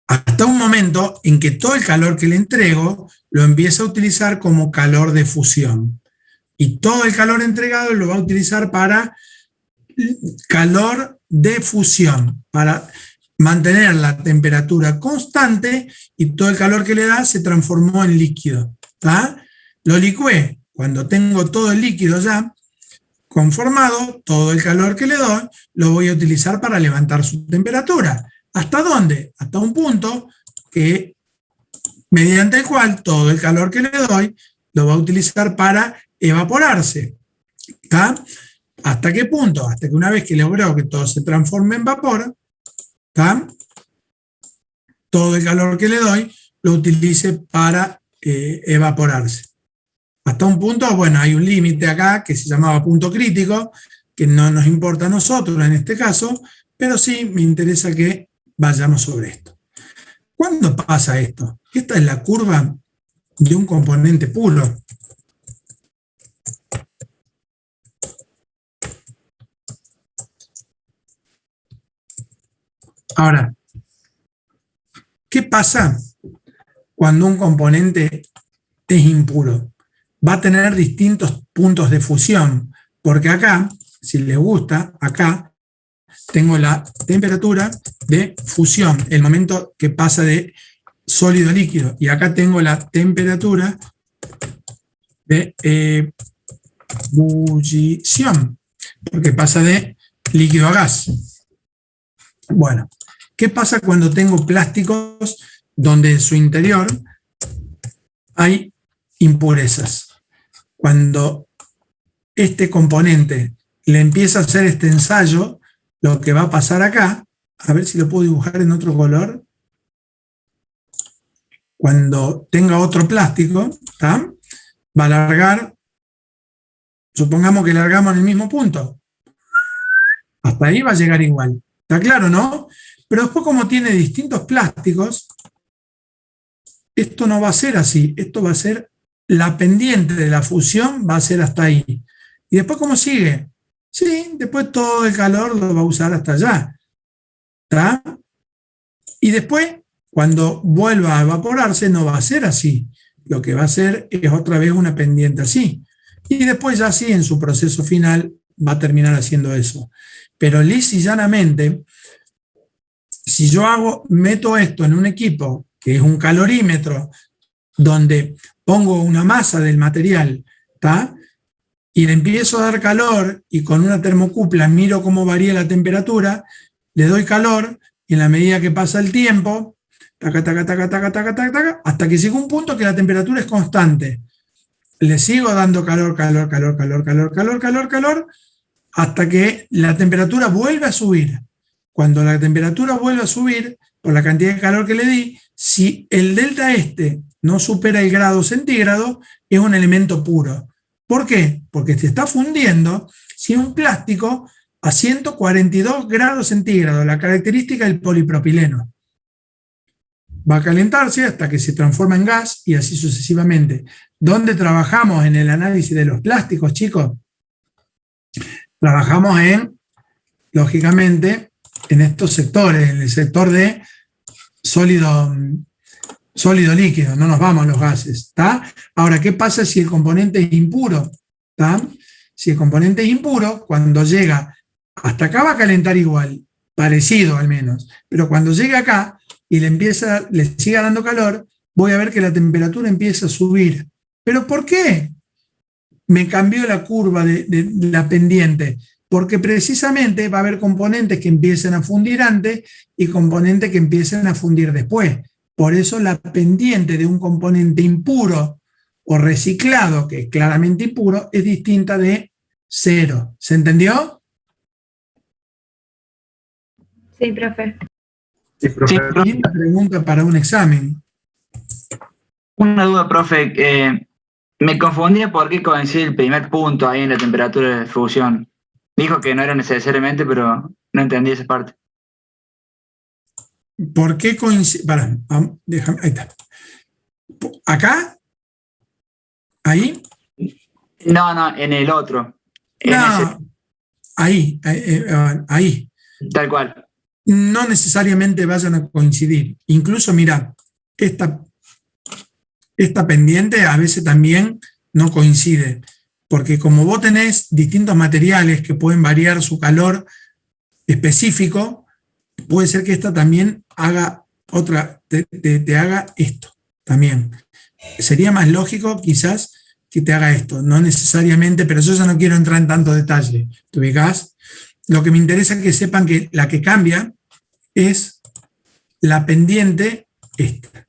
Hasta un momento en que todo el calor que le entrego lo empieza a utilizar como calor de fusión. Y todo el calor entregado lo va a utilizar para calor de fusión, para mantener la temperatura constante y todo el calor que le da se transformó en líquido. ¿Tá? Lo licué. Cuando tengo todo el líquido ya conformado, todo el calor que le doy, lo voy a utilizar para levantar su temperatura. ¿Hasta dónde? Hasta un punto que, mediante el cual todo el calor que le doy lo va a utilizar para evaporarse. ¿Tá? ¿Hasta qué punto? Hasta que una vez que logró que todo se transforme en vapor, ¿tá? Todo el calor que le doy lo utilice para evaporarse. Hasta un punto, bueno, hay un límite acá que se llamaba punto crítico, que no nos importa a nosotros en este caso, pero sí me interesa que vayamos sobre esto. ¿Cuándo pasa esto? Esta es la curva de un componente puro. Ahora, ¿qué pasa cuando un componente es impuro? Va a tener distintos puntos de fusión, porque acá, si les gusta, acá tengo la temperatura de fusión, el momento que pasa de sólido a líquido, y acá tengo la temperatura de ebullición, porque pasa de líquido a gas. Bueno, ¿qué pasa cuando tengo plásticos donde en su interior hay impurezas? Cuando este componente le empieza a hacer este ensayo, lo que va a pasar acá, a ver si lo puedo dibujar en otro color. Cuando tenga otro plástico, ¿tá?, va a largar, supongamos que largamos en el mismo punto. Hasta ahí va a llegar igual. ¿Está claro, no? Pero después, como tiene distintos plásticos, esto no va a ser así. Esto va a ser la pendiente de la fusión, va a ser hasta ahí. ¿Y después cómo sigue? Sí, después todo el calor lo va a usar hasta allá. ¿Está? Y después, cuando vuelva a evaporarse, no va a ser así. Lo que va a hacer es otra vez una pendiente así. Y después ya sí, en su proceso final, va a terminar haciendo eso. Pero lisa y llanamente, si yo meto esto en un equipo, que es un calorímetro, donde pongo una masa del material, ¿tá?, y le empiezo a dar calor, y con una termocupla miro cómo varía la temperatura, le doy calor, y en la medida que pasa el tiempo, taca, taca, taca, taca, taca, taca, taca, hasta que llega un punto que la temperatura es constante. Le sigo dando calor, calor, calor, calor, calor, calor, calor, calor, hasta que la temperatura vuelve a subir. Cuando la temperatura vuelve a subir, por la cantidad de calor que le di, si el delta no supera el grado centígrado, es un elemento puro. ¿Por qué? Porque se está fundiendo si es un plástico a 142 grados centígrados, la característica del polipropileno. Va a calentarse hasta que se transforma en gas y así sucesivamente. ¿Dónde trabajamos en el análisis de los plásticos, chicos? Trabajamos lógicamente, en estos sectores, en el sector de sólido líquido, no nos vamos a los gases, ¿está? Ahora, ¿qué pasa si el componente es impuro? ¿Está? Si el componente es impuro, cuando llega hasta acá va a calentar igual, parecido al menos, pero cuando llega acá y le siga dando calor, voy a ver que la temperatura empieza a subir. ¿Pero por qué me cambió la curva de la pendiente? Porque precisamente va a haber componentes que empiecen a fundir antes y componentes que empiecen a fundir después. Por eso la pendiente de un componente impuro o reciclado, que es claramente impuro, es distinta de cero. ¿Se entendió? Sí, profe. Sí, profe. Y una pregunta para un examen. Una duda, profe. Me confundía por qué coincide el primer punto ahí en la temperatura de fusión. Dijo que no era necesariamente, pero no entendí esa parte. ¿Por qué coincide? Déjame, ahí está. ¿Acá? ¿Ahí? No, en el otro. Ahí. Tal cual. No necesariamente vayan a coincidir. Incluso, mira, esta pendiente a veces también no coincide, porque como vos tenés distintos materiales que pueden variar su calor específico, puede ser que esta también haga te haga esto también. Sería más lógico quizás que te haga esto, no necesariamente, pero yo ya no quiero entrar en tanto detalle. ¿Te ubicás? Lo que me interesa es que sepan que la que cambia es la pendiente esta,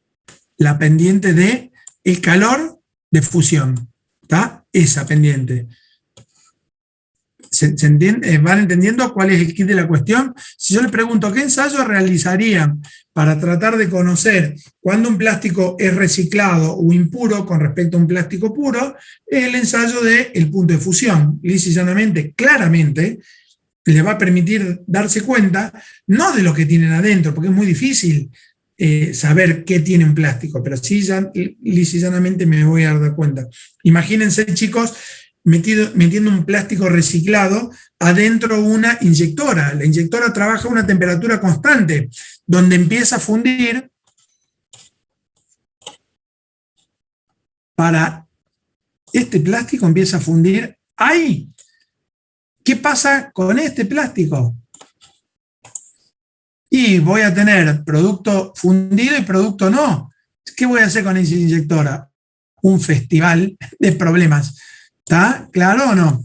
la pendiente de el calor de fusión, ¿está? Esa pendiente. ¿Se entiende? ¿Van entendiendo cuál es el kit de la cuestión? Si yo le pregunto, ¿qué ensayo realizarían para tratar de conocer cuándo un plástico es reciclado o impuro con respecto a un plástico puro? Es el ensayo del punto de fusión. Lisa y llanamente, claramente, le va a permitir darse cuenta, no de lo que tienen adentro, porque es muy difícil saber qué tiene un plástico, pero sí, lisa y llanamente me voy a dar cuenta. Imagínense, chicos, metiendo un plástico reciclado adentro una inyectora. La inyectora trabaja a una temperatura constante, donde empieza a fundir para este plástico, empieza a fundir ahí. ¿Qué pasa con este plástico? Y voy a tener producto fundido y producto no. ¿Qué voy a hacer con esa inyectora? un festival de problemas. ¿Está claro o no?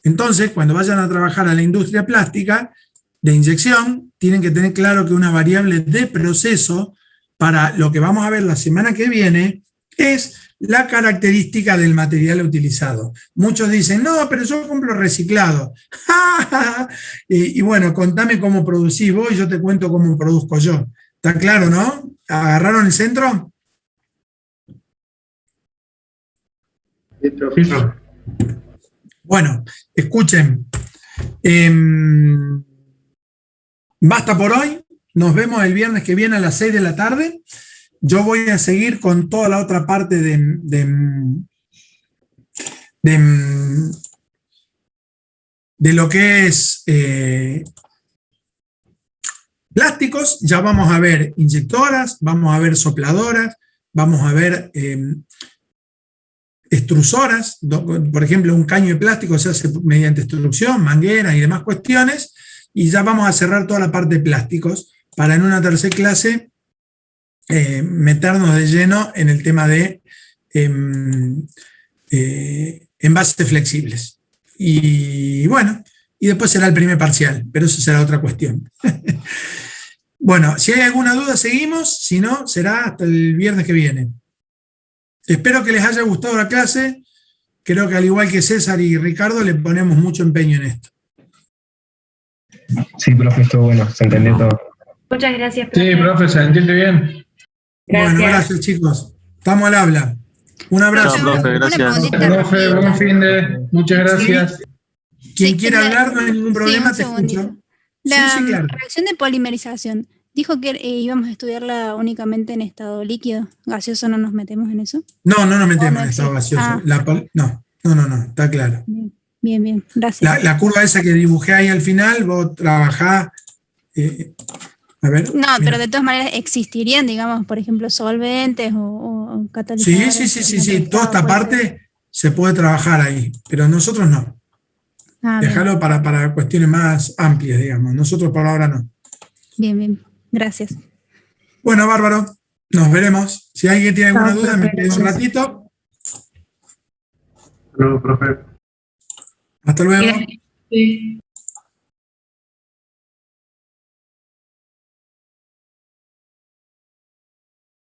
Entonces, cuando vayan a trabajar a la industria plástica de inyección, tienen que tener claro que una variable de proceso para lo que vamos a ver la semana que viene es la característica del material utilizado. Muchos dicen, no, pero yo compro reciclado. y bueno, contame cómo producís vos y yo te cuento cómo produzco yo. ¿Está claro, no? ¿Agarraron el centro? Bueno, escuchen. Basta por hoy. Nos vemos el viernes que viene a las 6 de la tarde. Yo voy a seguir con toda la otra parte de lo que es plásticos. Ya vamos a ver inyectoras, vamos a ver sopladoras, vamos a ver extrusoras. Por ejemplo, un caño de plástico se hace mediante extrusión, mangueras y demás cuestiones. Y ya vamos a cerrar toda la parte de plásticos para en una tercera clase meternos de lleno en el tema de envases flexibles. Y bueno, y después será el primer parcial, pero eso será otra cuestión. Bueno, si hay alguna duda seguimos, si no, será hasta el viernes que viene. Espero que les haya gustado la clase. Creo que al igual que César y Ricardo le ponemos mucho empeño en esto. Sí, profe, estuvo bueno, se entendió todo. Muchas gracias, profe. Sí, profe, se entiende bien. Gracias. Bueno, gracias chicos. Estamos al habla. Un abrazo. Chao, profe, gracias. Profe, buen fin de. Muchas gracias. Quien quiera hablar, no hay ningún problema, te escucho. La Sí, claro. reacción de polimerización, ¿dijo que íbamos a estudiarla únicamente en estado líquido? ¿Gaseoso no nos metemos en eso? No nos metemos no en estado gaseoso. Ah. No, está claro. Bien, gracias. La curva esa que dibujé ahí al final, vos trabajás. A ver. No, mira. pero de todas maneras existirían, digamos, por ejemplo, solventes o catalizadores. Sí. Toda esta parte se puede trabajar ahí, pero nosotros no. Déjalo para cuestiones más amplias, digamos. Nosotros por ahora no. Bien. Gracias. Bueno, bárbaro. Nos veremos. Si alguien tiene alguna duda, me pide un ratito. Hasta luego, profe. Hasta luego. Sí.